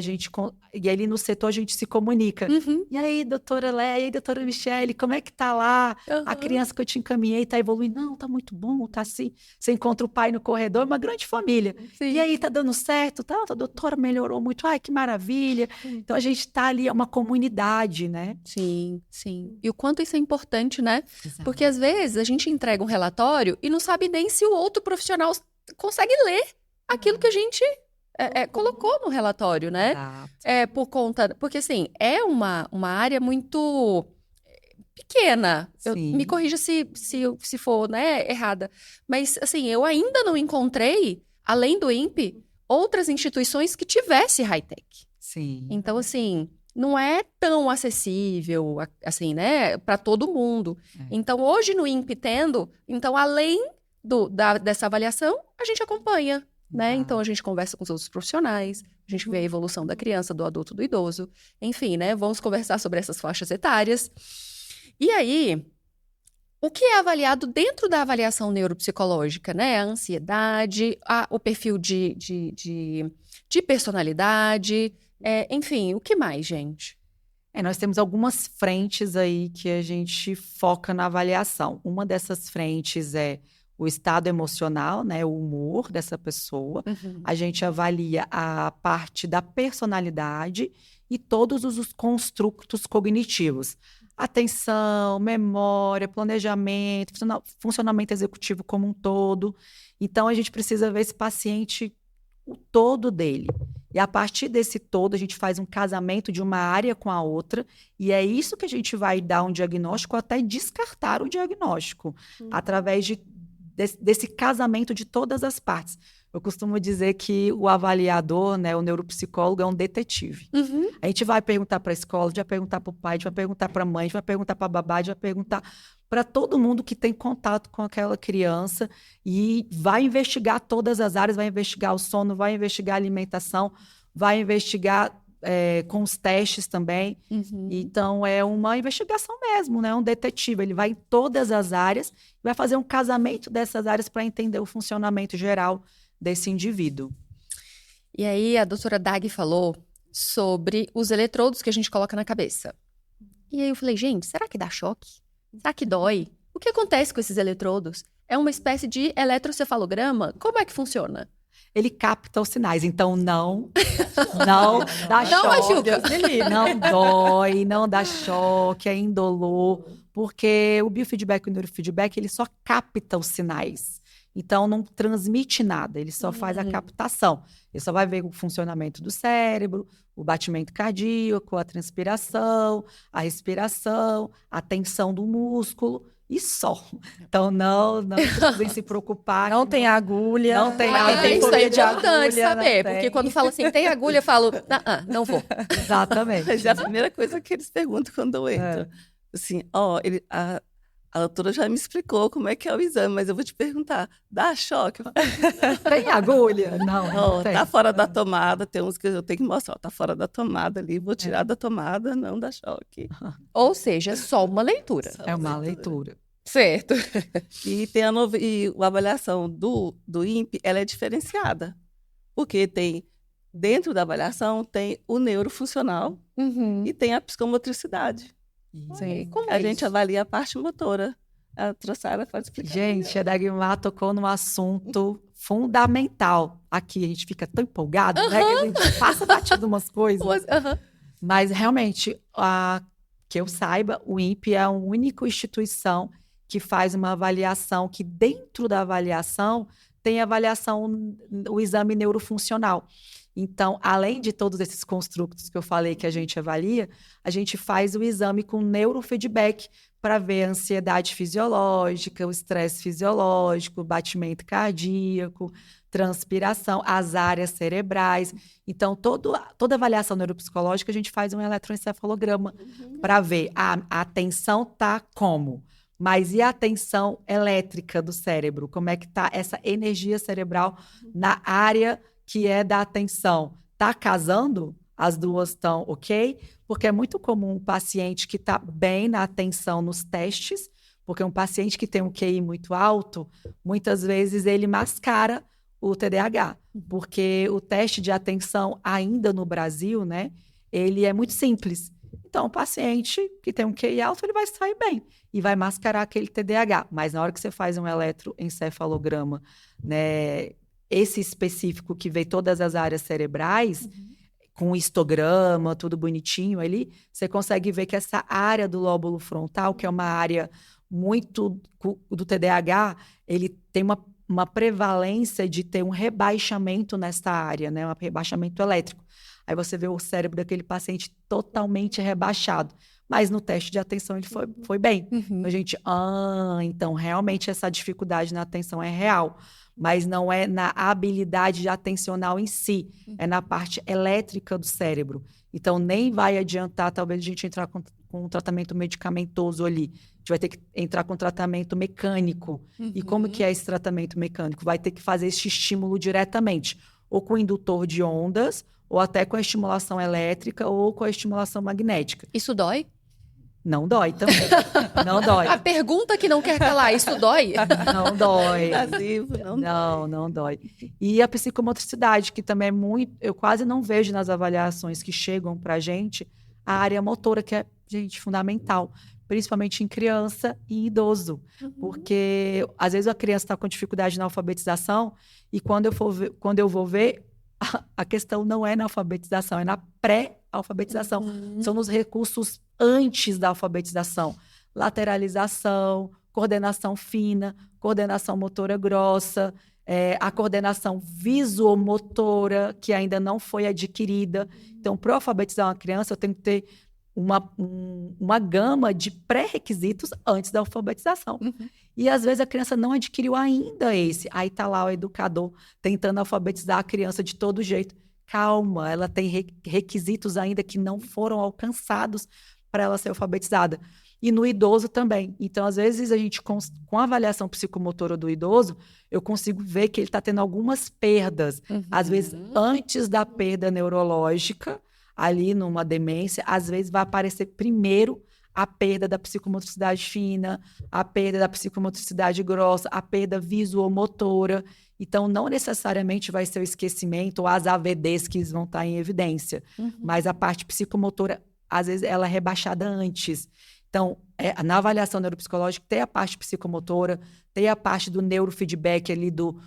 E ali no setor a gente se comunica. E aí, doutora Léa, e aí, doutora Michele, como é que tá lá? A criança que eu te encaminhei tá evoluindo? Não, tá muito bom, tá assim. Você encontra o pai no corredor, uma grande família. Sim. E aí, tá dando certo? Tá, a doutora melhorou muito. Ai, que maravilha. Então, a gente tá ali, é uma comunidade, né? Sim, sim. E o quanto isso é importante, né? Porque às vezes a gente entrega um relatório e não sabe nem se o outro profissional consegue ler aquilo que a gente colocou no relatório, né? Exato. Porque assim, é uma área muito pequena. Sim. Me corrija se for, né, errada. Mas assim, eu ainda não encontrei além do INPE, outras instituições que tivesse high-tech. Sim. Então, assim, não é tão acessível, assim, né, para todo mundo. É. Então, hoje no INPE tendo, então, além dessa avaliação, a gente acompanha, né? Exato. Então, a gente conversa com os outros profissionais, a gente vê a evolução da criança, do adulto, do idoso. Enfim, né, vamos conversar sobre essas faixas etárias. E aí, o que é avaliado dentro da avaliação neuropsicológica, né? A ansiedade, o perfil de personalidade, enfim, o que mais, gente? Nós temos algumas frentes aí que a gente foca na avaliação. Uma dessas frentes é o estado emocional, né, o humor dessa pessoa. A gente avalia a parte da personalidade e todos os construtos cognitivos. Atenção, memória, planejamento, funcionamento executivo como um todo. Então, a gente precisa ver esse paciente, o todo dele. E a partir desse todo, a gente faz um casamento de uma área com a outra, e é isso que a gente vai dar um diagnóstico, até descartar o diagnóstico, através desse casamento de todas as partes. Eu costumo dizer que o avaliador, né, o neuropsicólogo, é um detetive. A gente vai perguntar para a escola, a gente vai perguntar para o pai, a gente vai perguntar para a mãe, a gente vai perguntar para a babá, a gente vai perguntar para todo mundo que tem contato com aquela criança e vai investigar todas as áreas, vai investigar o sono, vai investigar a alimentação, vai investigar com os testes também. Então, é uma investigação mesmo, né? Um detetive. Ele vai em todas as áreas e vai fazer um casamento dessas áreas para entender o funcionamento geral desse indivíduo. E aí, a doutora Dag falou sobre os eletrodos que a gente coloca na cabeça. E aí eu falei, gente, será que dá choque? Será que dói? O que acontece com esses eletrodos? É uma espécie de eletrocefalograma? Como é que funciona? Ele capta os sinais, então não dá choque. machuca. Não dói, não dá choque, é indolor, porque o biofeedback e o neurofeedback, ele só capta os sinais. Então, não transmite nada, ele só faz a captação. Ele só vai ver o funcionamento do cérebro, o batimento cardíaco, a transpiração, a respiração, a tensão do músculo e só. Então, não precisem se preocupar. Não tem agulha. Não tem agulha. agulha. Isso é de importante agulha, saber, não porque tem. quando fala assim, tem agulha, eu falo, não vou. Exatamente. Mas é a primeira coisa que eles perguntam quando eu entro. Assim, a doutora já me explicou como é que é o exame, mas eu vou te perguntar, dá choque? Tem agulha? Não tem. Tá fora da tomada, tem uns que eu tenho que mostrar, tá fora da tomada ali, vou tirar da tomada, não dá choque. Ou seja, só uma leitura. É uma leitura. Certo. E a avaliação do INPE, ela é diferenciada, porque dentro da avaliação, tem o neurofuncional e tem a psicomotricidade. Sim. Como A é gente isso? avalia a parte motora. A Trossara pode explicar. Gente, a Dagmar tocou num assunto fundamental. Aqui a gente fica tão empolgado, né? Que a gente passa batido umas coisas. Mas realmente, que eu saiba, o INPE é a única instituição que faz uma avaliação, que dentro da avaliação tem avaliação, o exame neurofuncional. Então, além de todos esses construtos que eu falei que a gente avalia, a gente faz o exame com neurofeedback para ver a ansiedade fisiológica, o estresse fisiológico, o batimento cardíaco, transpiração, as áreas cerebrais. Então, toda avaliação neuropsicológica, a gente faz um eletroencefalograma para ver a atenção tá como. Mas e a tensão elétrica do cérebro? Como é que está essa energia cerebral na área que é da atenção? Está casando? As duas estão ok? Porque é muito comum um paciente que está bem na atenção nos testes, porque um paciente que tem um QI muito alto, muitas vezes ele mascara o TDAH, porque o teste de atenção ainda no Brasil, né, ele é muito simples. Então, o paciente que tem um QI alto, ele vai sair bem e vai mascarar aquele TDAH. Mas na hora que você faz um eletroencefalograma, né, esse específico que vê todas as áreas cerebrais, com histograma, tudo bonitinho ali, você consegue ver que essa área do lóbulo frontal, que é uma área muito do TDAH, ele tem uma prevalência de ter um rebaixamento nessa área, né, um rebaixamento elétrico. Aí você vê o cérebro daquele paciente totalmente rebaixado. Mas no teste de atenção ele foi bem. A gente, então realmente essa dificuldade na atenção é real. mas não é na habilidade atencional em si, é na parte elétrica do cérebro. Então, nem vai adiantar, talvez, a gente entrar com um tratamento medicamentoso ali. A gente vai ter que entrar com tratamento mecânico. E como que é esse tratamento mecânico? Vai ter que fazer esse estímulo diretamente, ou com indutor de ondas, ou até com a estimulação elétrica, ou com a estimulação magnética. Isso dói? Não dói também. Não dói. A pergunta que não quer calar, isso dói? Não dói. Invasivo, Não dói. E a psicomotricidade, que também é muito... Eu quase não vejo nas avaliações que chegam pra gente a área motora, que é, gente, fundamental. Principalmente em criança e idoso. Porque, às vezes, a criança está com dificuldade na alfabetização e quando eu vou ver, a questão não é na alfabetização, é na pré-alfabetização. São nos recursos antes da alfabetização. Lateralização, coordenação fina, coordenação motora grossa, a coordenação visomotora, que ainda não foi adquirida. Então, para alfabetizar uma criança, eu tenho que ter uma gama de pré-requisitos antes da alfabetização. E, às vezes, a criança não adquiriu ainda esse. Aí está lá o educador tentando alfabetizar a criança de todo jeito. Calma, ela tem requisitos ainda que não foram alcançados para ela ser alfabetizada. E no idoso também. Então, às vezes, a gente, com a avaliação psicomotora do idoso, eu consigo ver que ele está tendo algumas perdas. Às vezes, antes da perda neurológica, ali numa demência, às vezes vai aparecer primeiro a perda da psicomotricidade fina, a perda da psicomotricidade grossa, a perda visuomotora. Então, não necessariamente vai ser o esquecimento ou as AVDs que vão estar em evidência, mas a parte psicomotora, às vezes, ela é rebaixada antes. Então, na avaliação neuropsicológica, tem a parte psicomotora, tem a parte do neurofeedback ali do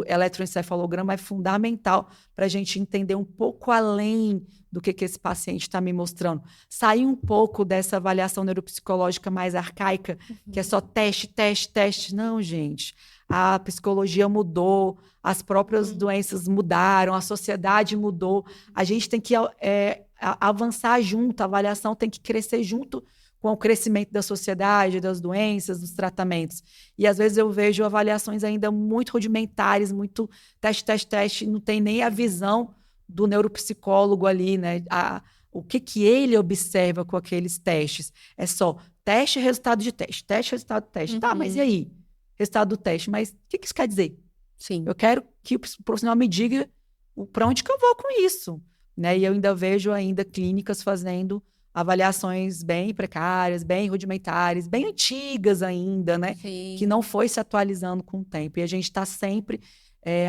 eletroencefalograma, é fundamental para a gente entender um pouco além do que esse paciente está me mostrando. Sair um pouco dessa avaliação neuropsicológica mais arcaica, que é só teste, teste, teste. Não, gente. A psicologia mudou, as próprias doenças mudaram, a sociedade mudou. A gente tem que avançar junto, a avaliação tem que crescer junto com o crescimento da sociedade, das doenças, dos tratamentos. E, às vezes, eu vejo avaliações ainda muito rudimentares, muito teste, teste, teste, não tem nem a visão do neuropsicólogo ali, né? O que ele observa com aqueles testes. É só teste, resultado de teste, teste, resultado de teste. Tá, mas e aí? Resultado do teste. Mas o que isso quer dizer? Sim. Eu quero que o profissional me diga para onde que eu vou com isso, né? E eu ainda vejo clínicas fazendo avaliações bem precárias, bem rudimentares, bem antigas ainda, né? Sim. Que não foi se atualizando com o tempo. E a gente está sempre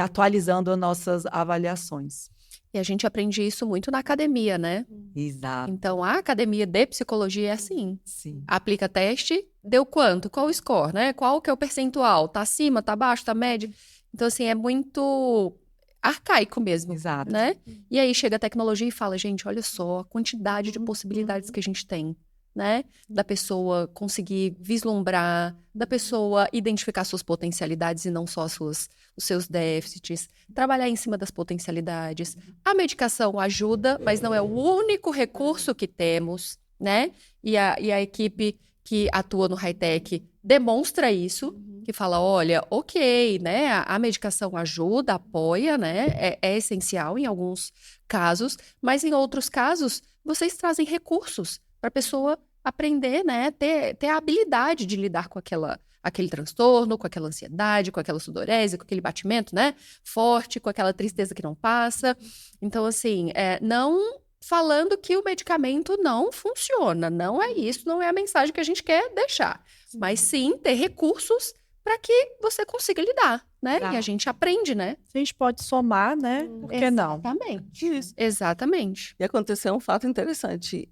atualizando as nossas avaliações. E a gente aprende isso muito na academia, né? Exato. Então, a academia de psicologia é assim. Sim. Aplica teste, deu quanto? Qual o score, né? Qual que é o percentual? Tá acima, tá abaixo, tá médio? Então, assim, é muito arcaico mesmo, Exato. né? E aí chega a tecnologia e fala, gente, olha só a quantidade de possibilidades que a gente tem, né? Da pessoa conseguir vislumbrar, da pessoa identificar suas potencialidades e não só os seus déficits, trabalhar em cima das potencialidades. A medicação ajuda, mas não é o único recurso que temos, né? E a equipe que atua no high-tech demonstra isso, que fala, olha, ok, né? A medicação ajuda, apoia, né? É essencial em alguns casos, mas em outros casos, vocês trazem recursos para a pessoa aprender, né? Ter a habilidade de lidar com aquele transtorno, com aquela ansiedade, com aquela sudorese, com aquele batimento, né? Forte, com aquela tristeza que não passa. Então, assim, não falando que o medicamento não funciona. Não é isso, não é a mensagem que a gente quer deixar. Mas sim ter recursos para que você consiga lidar, né? Tá. E a gente aprende, né? A gente pode somar, né? Por que não? Exatamente. Isso. Exatamente. E aconteceu um fato interessante.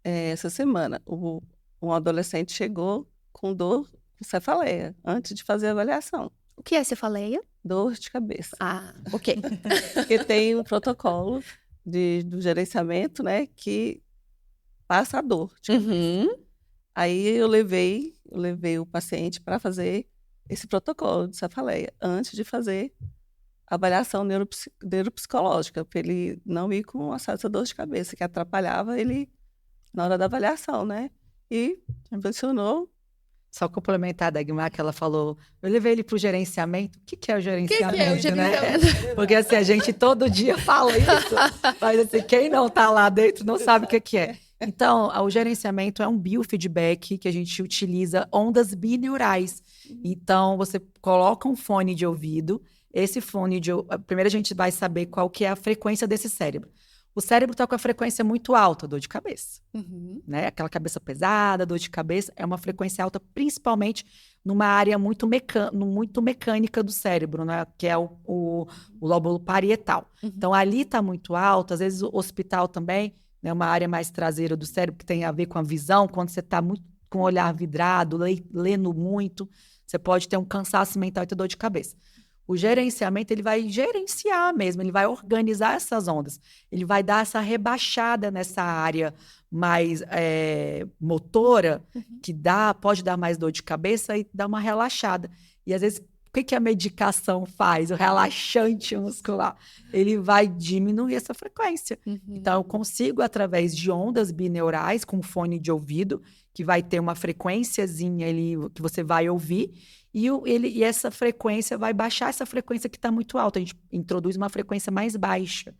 Essa semana, um adolescente chegou com dor, com cefaleia, antes de fazer a avaliação. O que é cefaleia? Dor de cabeça. Ah, ok. Porque tem um protocolo do gerenciamento, né, que passa a dor. Uhum. Aí eu levei o paciente para fazer esse protocolo de cefaleia, antes de fazer a avaliação neuropsicológica, para ele não ir com essa dor de cabeça, que atrapalhava ele na hora da avaliação, né? E funcionou Só complementar da Guimar, que ela falou, eu levei ele para o gerenciamento. O que é o gerenciamento, que é o né? gerenciamento? Porque assim, a gente todo dia fala isso, mas assim, quem não está lá dentro não sabe o que é. Então, o gerenciamento é um biofeedback que a gente utiliza ondas bineurais. Então, você coloca um fone de ouvido, primeiro a gente vai saber qual que é a frequência desse cérebro. O cérebro está com a frequência muito alta, dor de cabeça. Né? Aquela cabeça pesada, dor de cabeça, é uma frequência alta, principalmente numa área muito mecânica do cérebro, né? Que é o lóbulo parietal. Então, ali está muito alto, às vezes o hospital também, né? Uma área mais traseira do cérebro, que tem a ver com a visão, quando você está muito com o olhar vidrado, lendo muito, você pode ter um cansaço mental e ter dor de cabeça. O gerenciamento, ele vai gerenciar mesmo, ele vai organizar essas ondas. Ele vai dar essa rebaixada nessa área mais motora, que pode dar mais dor de cabeça e dar uma relaxada. E, às vezes, o que a medicação faz? O relaxante muscular. Ele vai diminuir essa frequência. Então, eu consigo, através de ondas bineurais, com fone de ouvido, que vai ter uma frequênciazinha ali que você vai ouvir, e essa frequência vai baixar essa frequência que está muito alta. A gente introduz uma frequência mais baixa,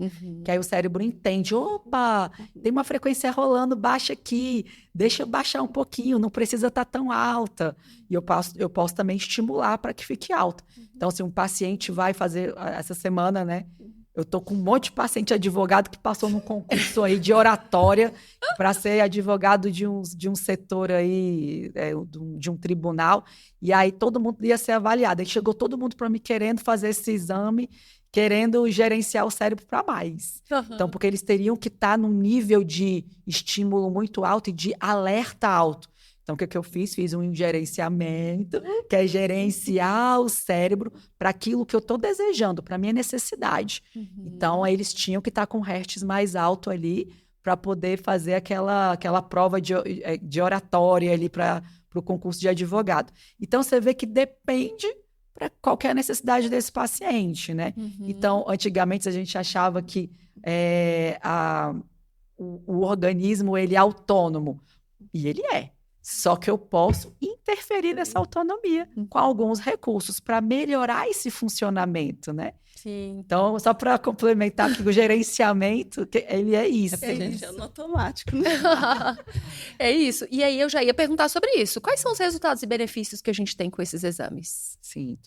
que aí o cérebro entende, opa, tem uma frequência rolando baixa aqui, deixa eu baixar um pouquinho, não precisa estar tão alta. E eu posso também estimular para que fique alta. Então, se um paciente vai fazer essa semana, né? Eu tô com um monte de paciente advogado que passou num concurso aí de oratória para ser advogado de um setor aí, de um tribunal, e aí todo mundo ia ser avaliado. Aí chegou todo mundo para mim querendo fazer esse exame, querendo gerenciar o cérebro para mais. Então, porque eles teriam que estar num nível de estímulo muito alto e de alerta alto. Então, o que eu fiz? Fiz um gerenciamento, que é gerenciar o cérebro para aquilo que eu estou desejando, para a minha necessidade. Então, eles tinham que estar com hertz mais alto ali para poder fazer aquela prova de oratória ali para o concurso de advogado. Então, você vê que depende para qual que é a necessidade desse paciente, né? Então, antigamente, a gente achava que o organismo ele é autônomo. E ele é. Só que eu posso interferir nessa autonomia com alguns recursos para melhorar esse funcionamento, né? Sim. Então, só para complementar aqui, o gerenciamento, ele é isso. É gente, é no automático, né? É isso. E aí eu já ia perguntar sobre isso. Quais são os resultados e benefícios que a gente tem com esses exames? Sim.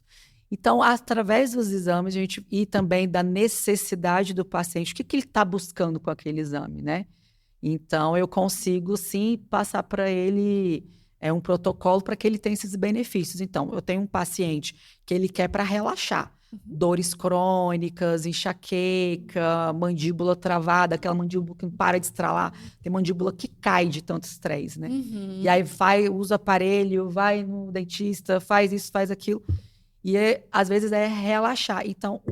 Então, através dos exames, e também da necessidade do paciente, o que ele está buscando com aquele exame, né? Então, eu consigo, sim, passar para ele um protocolo para que ele tenha esses benefícios. Então, eu tenho um paciente que ele quer para relaxar. Dores crônicas, enxaqueca, mandíbula travada, aquela mandíbula que não para de estralar. Tem mandíbula que cai de tanto estresse, né? E aí usa aparelho, vai no dentista, faz isso, faz aquilo. E às vezes é relaxar. Então,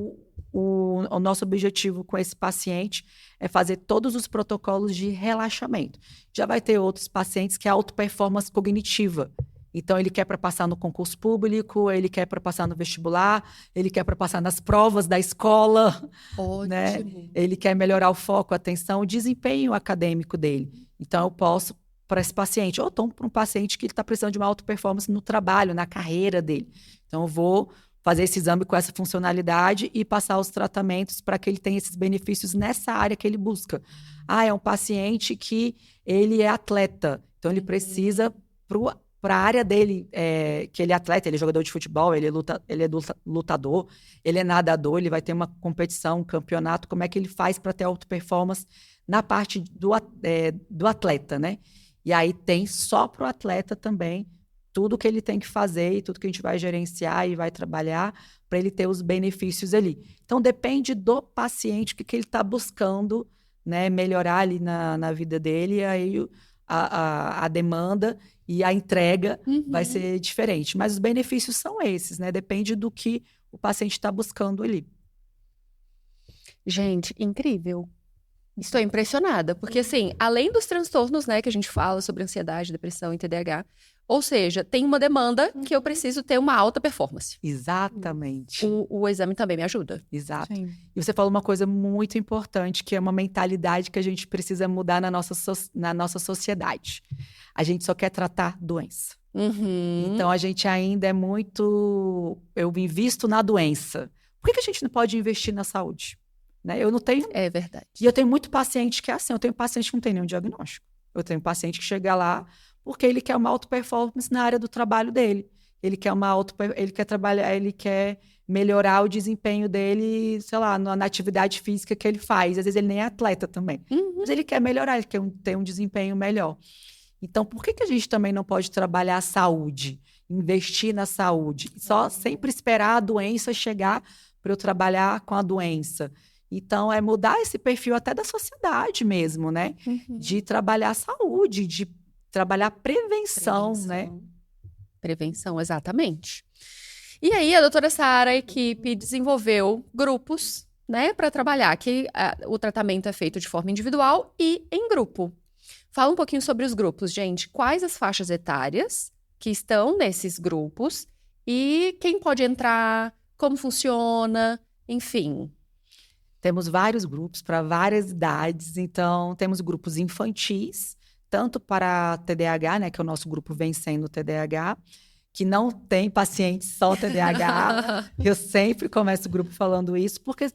o nosso objetivo com esse paciente é fazer todos os protocolos de relaxamento. Já vai ter outros pacientes que é auto-performance cognitiva. Então, ele quer para passar no concurso público, ele quer para passar no vestibular, ele quer para passar nas provas da escola. Ótimo. Né? Ele quer melhorar o foco, a atenção, o desempenho acadêmico dele. Então, eu posso para esse paciente. Ou para um paciente que está precisando de uma auto-performance no trabalho, na carreira dele. Então, eu vou fazer esse exame com essa funcionalidade e passar os tratamentos para que ele tenha esses benefícios nessa área que ele busca. É um paciente que ele é atleta, então ele precisa para a área dele, que ele é atleta, ele é jogador de futebol, ele é lutador, ele é nadador, ele vai ter uma competição, um campeonato, como é que ele faz para ter auto-performance na parte do atleta, né? E aí tem só para o atleta também tudo que ele tem que fazer e tudo que a gente vai gerenciar e vai trabalhar para ele ter os benefícios ali. Então, depende do paciente, o que ele está buscando, né, melhorar ali na vida dele, e aí a demanda e a entrega vai ser diferente. Mas os benefícios são esses, né? Depende do que o paciente está buscando ali. Gente, incrível. Estou impressionada, porque assim, além dos transtornos, né, que a gente fala sobre ansiedade, depressão e TDAH, Ou seja, tem uma demanda que eu preciso ter uma alta performance. Exatamente. O exame também me ajuda. Exato. Sim. E você falou uma coisa muito importante, que é uma mentalidade que a gente precisa mudar na nossa sociedade. A gente só quer tratar doença. Uhum. Então, a gente ainda é muito... Eu invisto na doença. Por que a gente não pode investir na saúde? Né? Eu não tenho... É verdade. E eu tenho muito paciente que é assim. Eu tenho paciente que não tem nenhum diagnóstico. Eu tenho paciente que chega lá porque ele quer uma alta performance na área do trabalho dele. Ele quer trabalhar, ele quer melhorar o desempenho dele, sei lá, na atividade física que ele faz. Às vezes ele nem é atleta também. Mas ele quer melhorar, ele quer ter um desempenho melhor. Então, por que a gente também não pode trabalhar a saúde, investir na saúde? Só sempre esperar a doença chegar para eu trabalhar com a doença. Então, é mudar esse perfil até da sociedade mesmo, né? De trabalhar a saúde, de trabalhar prevenção, né? Prevenção, exatamente. E aí, a doutora Sara, a equipe desenvolveu grupos, né, para trabalhar, que o tratamento é feito de forma individual e em grupo. Fala um pouquinho sobre os grupos, gente. Quais as faixas etárias que estão nesses grupos e quem pode entrar, como funciona, enfim. Temos vários grupos para várias idades. Então, temos grupos infantis, tanto para TDAH, né, que é o nosso grupo Vencendo o TDAH, que não tem pacientes só TDAH. Eu sempre começo o grupo falando isso, porque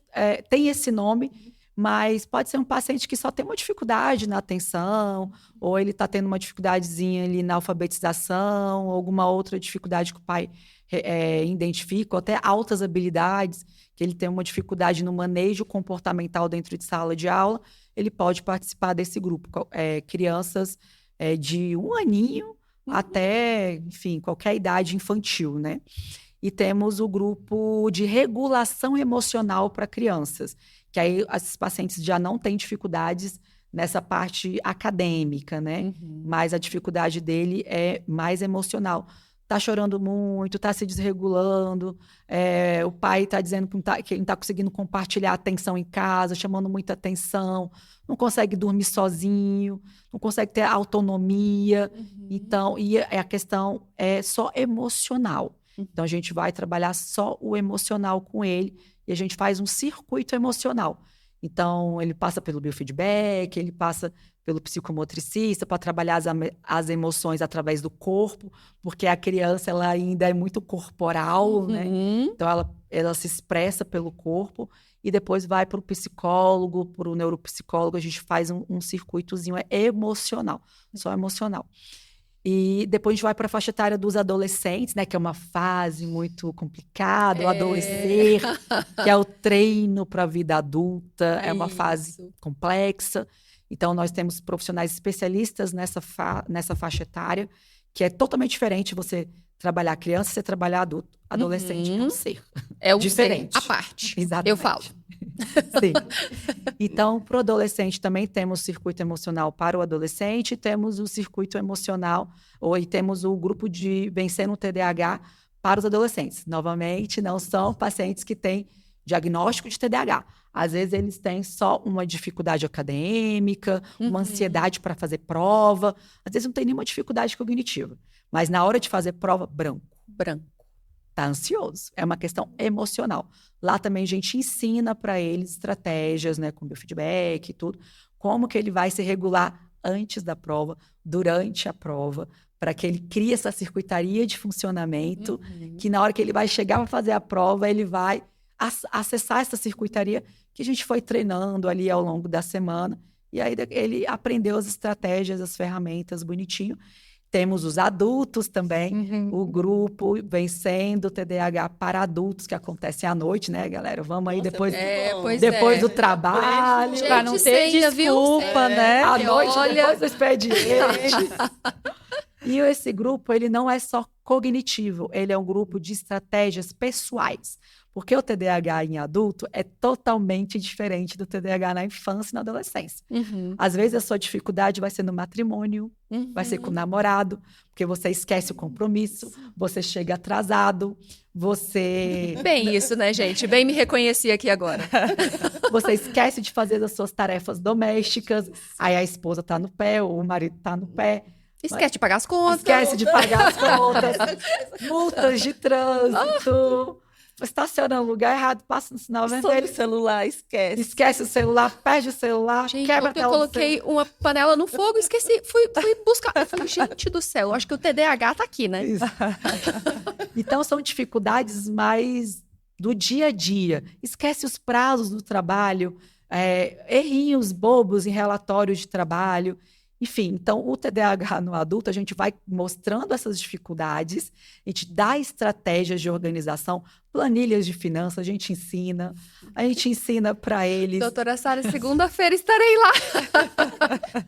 tem esse nome, mas pode ser um paciente que só tem uma dificuldade na atenção, ou ele está tendo uma dificuldadezinha ali na alfabetização, ou alguma outra dificuldade que o pai identifica, ou até altas habilidades, que ele tem uma dificuldade no manejo comportamental dentro de sala de aula, ele pode participar desse grupo. Crianças de 1 aninho até, enfim, qualquer idade infantil, né? E temos o grupo de regulação emocional para crianças, que aí esses pacientes já não têm dificuldades nessa parte acadêmica, né? Mas a dificuldade dele é mais emocional. Tá chorando muito, tá se desregulando, o pai tá dizendo que ele não tá conseguindo compartilhar a atenção em casa, chamando muita atenção, não consegue dormir sozinho, não consegue ter autonomia. Então, e a questão é só emocional. Então, a gente vai trabalhar só o emocional com ele e a gente faz um circuito emocional. Então, ele passa pelo biofeedback, ele passa pelo psicomotricista para trabalhar as emoções através do corpo, porque a criança ela ainda é muito corporal, né? Então, ela se expressa pelo corpo e depois vai para o psicólogo, para o neuropsicólogo, a gente faz um circuitozinho emocional, só emocional. E depois a gente vai para a faixa etária dos adolescentes, né? Que é uma fase muito complicada, o adolescer, que é o treino para a vida adulta, é uma fase complexa. Então, nós temos profissionais especialistas nessa faixa etária, que é totalmente diferente você trabalhar criança, você trabalhar adulto. Adolescente é um ser. É um diferente. ser à parte. Exatamente. Eu falo. Sim. Então, para o adolescente também temos o circuito emocional para o adolescente, temos o circuito emocional, e temos o grupo de Vencendo o TDAH para os adolescentes. Novamente, não são pacientes que têm diagnóstico de TDAH. Às vezes, eles têm só uma dificuldade acadêmica, uma ansiedade para fazer prova. Às vezes, não tem nenhuma dificuldade cognitiva. Mas, na hora de fazer prova, branco. Tá ansioso. É uma questão emocional. Lá também a gente ensina para eles estratégias, né, com biofeedback e tudo, como que ele vai se regular antes da prova, durante a prova, para que ele crie essa circuitaria de funcionamento, que na hora que ele vai chegar para fazer a prova, ele vai acessar essa circuitaria que a gente foi treinando ali ao longo da semana. E aí ele aprendeu as estratégias, as ferramentas bonitinho. Temos os adultos também, o grupo Vencendo o TDAH para adultos, que acontece à noite, né, galera? Vamos aí depois do trabalho. Para não ter desculpa, né? À noite, depois do expediente. E esse grupo, ele não é só cognitivo, ele é um grupo de estratégias pessoais. Porque o TDAH em adulto é totalmente diferente do TDAH na infância e na adolescência. Às vezes, a sua dificuldade vai ser no matrimônio, vai ser com o namorado, porque você esquece o compromisso, você chega atrasado, você... Bem isso, né, gente? Bem me reconheci aqui agora. Você esquece de fazer as suas tarefas domésticas, aí a esposa tá no pé, ou o marido tá no pé. Esquece de pagar as contas. Esquece de pagar as contas, multas de trânsito, estaciona no lugar errado, passa no sinal Sobre o vermelho, celular, esquece o celular, perde o celular, Gente, quebra a ontem eu tela do coloquei uma panela no fogo, esqueci, fui buscar. Eu falei, gente do céu, eu acho que o TDAH tá aqui, né? Isso. Então, são dificuldades mais do dia a dia. Esquece os prazos do trabalho, errinhos bobos em relatórios de trabalho. Enfim, então, o TDAH no adulto, a gente vai mostrando essas dificuldades, a gente dá estratégias de organização, planilhas de finanças, a gente ensina para eles Doutora Sara, segunda-feira estarei lá.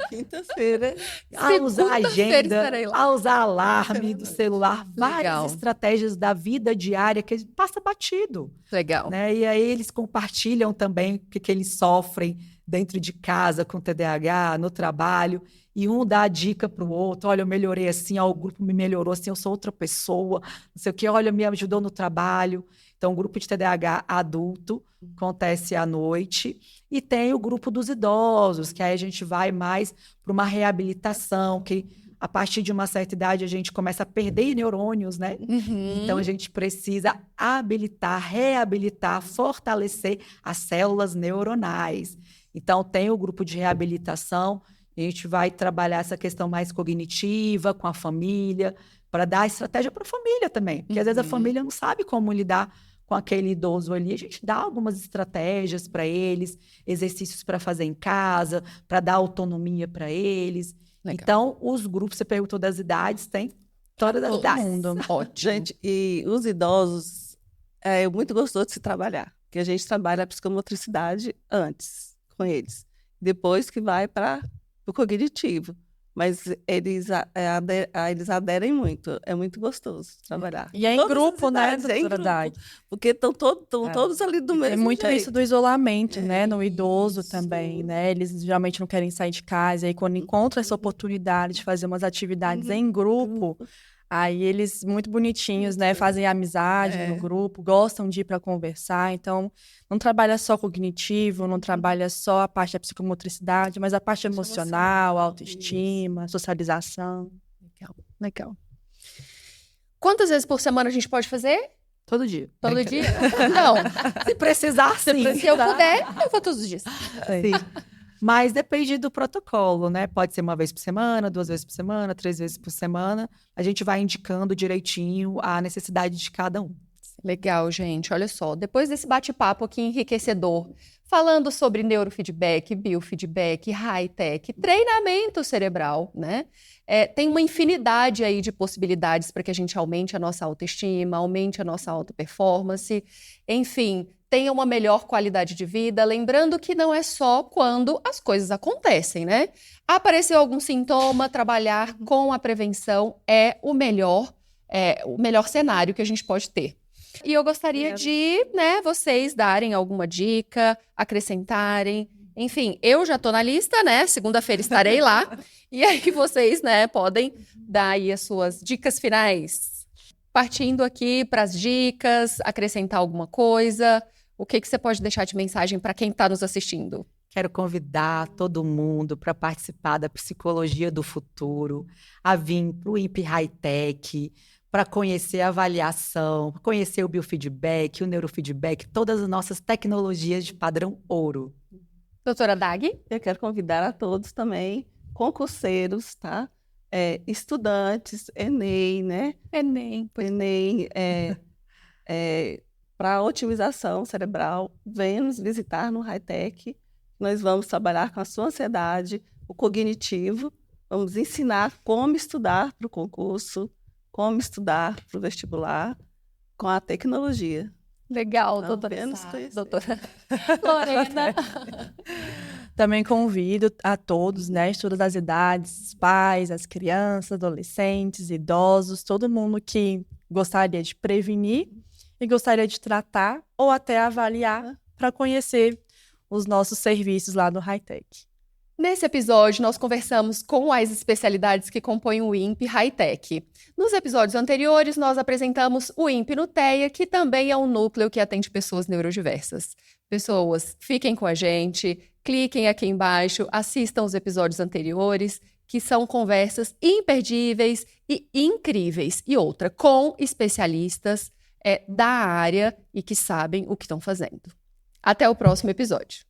quinta-feira. a usar Segunda-feira agenda, estarei lá. a usar alarme do celular, várias Legal. estratégias da vida diária que passa batido, Legal. né? E aí eles compartilham também o que eles sofrem dentro de casa com TDAH, no trabalho, e um dá a dica para o outro, olha, eu melhorei assim, ó, o grupo me melhorou assim, eu sou outra pessoa, não sei o que, olha, me ajudou no trabalho. Então, o grupo de TDAH adulto acontece à noite, e tem o grupo dos idosos, que aí a gente vai mais para uma reabilitação, que a partir de uma certa idade a gente começa a perder neurônios, né? Uhum. Então, a gente precisa habilitar, reabilitar, fortalecer as células neuronais. Então, tem o grupo de reabilitação, a gente vai trabalhar essa questão mais cognitiva com a família, para dar estratégia para a família também. Porque, às vezes, a família não sabe como lidar com aquele idoso ali. A gente dá algumas estratégias para eles, exercícios para fazer em casa, para dar autonomia para eles. Legal. Então, os grupos, você perguntou das idades, tem todas as Todo idades. mundo. Ótimo. Gente, e os idosos é muito gostoso de se trabalhar, porque a gente trabalha a psicomotricidade antes com eles, depois que vai para o cognitivo. Mas eles aderem muito, é muito gostoso trabalhar. E é em Todas as grupo, né, idades, é em doutora Dag? grupo, porque estão todos ali do mesmo É muito jeito. isso do isolamento, né? No idoso Isso. também, né? Eles geralmente não querem sair de casa, e aí quando encontram essa oportunidade de fazer umas atividades em grupo, aí eles, muito bonitinhos, né? Fazem amizade no grupo, gostam de ir para conversar. Então, não trabalha só cognitivo, não trabalha só a parte da psicomotricidade, mas a parte emocional, autoestima, socialização. Legal. Legal. Quantas vezes por semana a gente pode fazer? Todo dia. Todo dia? Não. Se precisar, sim. Se eu puder, eu vou todos os dias. Sim. Mas depende do protocolo, né? Pode ser uma vez por semana, 2 vezes por semana, 3 vezes por semana. A gente vai indicando direitinho a necessidade de cada um. Legal, gente. Olha só, depois desse bate-papo aqui enriquecedor, falando sobre neurofeedback, biofeedback, high-tech, treinamento cerebral, né? Tem uma infinidade aí de possibilidades para que a gente aumente a nossa autoestima, aumente a nossa auto-performance, enfim, tenha uma melhor qualidade de vida. Lembrando que não é só quando as coisas acontecem, né? Apareceu algum sintoma, trabalhar com a prevenção é o melhor cenário que a gente pode ter. E eu gostaria de, né, vocês darem alguma dica, acrescentarem. Enfim, eu já tô na lista, né? Segunda-feira estarei lá. E aí vocês, né, podem dar aí as suas dicas finais. Partindo aqui para as dicas, acrescentar alguma coisa. O que você pode deixar de mensagem para quem está nos assistindo? Quero convidar todo mundo para participar da Psicologia do Futuro, a vir para o INPE High-Tech, para conhecer a avaliação, conhecer o biofeedback, o neurofeedback, todas as nossas tecnologias de padrão ouro. Doutora Dag? Eu quero convidar a todos também, concurseiros, tá? Estudantes, Enem, né? Enem. Enem, para otimização cerebral, venha nos visitar no High-Tech. Nós vamos trabalhar com a sua ansiedade, o cognitivo, vamos ensinar como estudar para o concurso, como estudar para o vestibular, com a tecnologia. Legal, Então, doutora venha nos Sara, conhecer. doutora Lorena. Também convido a todos, né, de todas as idades, pais, as crianças, adolescentes, idosos, todo mundo que gostaria de prevenir e gostaria de tratar ou até avaliar para conhecer os nossos serviços lá no High-Tech. Nesse episódio, nós conversamos com as especialidades que compõem o INPE High-Tech. Nos episódios anteriores, nós apresentamos o INPE Nuteia, que também é um núcleo que atende pessoas neurodiversas. Pessoas, fiquem com a gente, cliquem aqui embaixo, assistam os episódios anteriores que são conversas imperdíveis e incríveis. E outra, com especialistas da área e que sabem o que estão fazendo. Até o próximo episódio.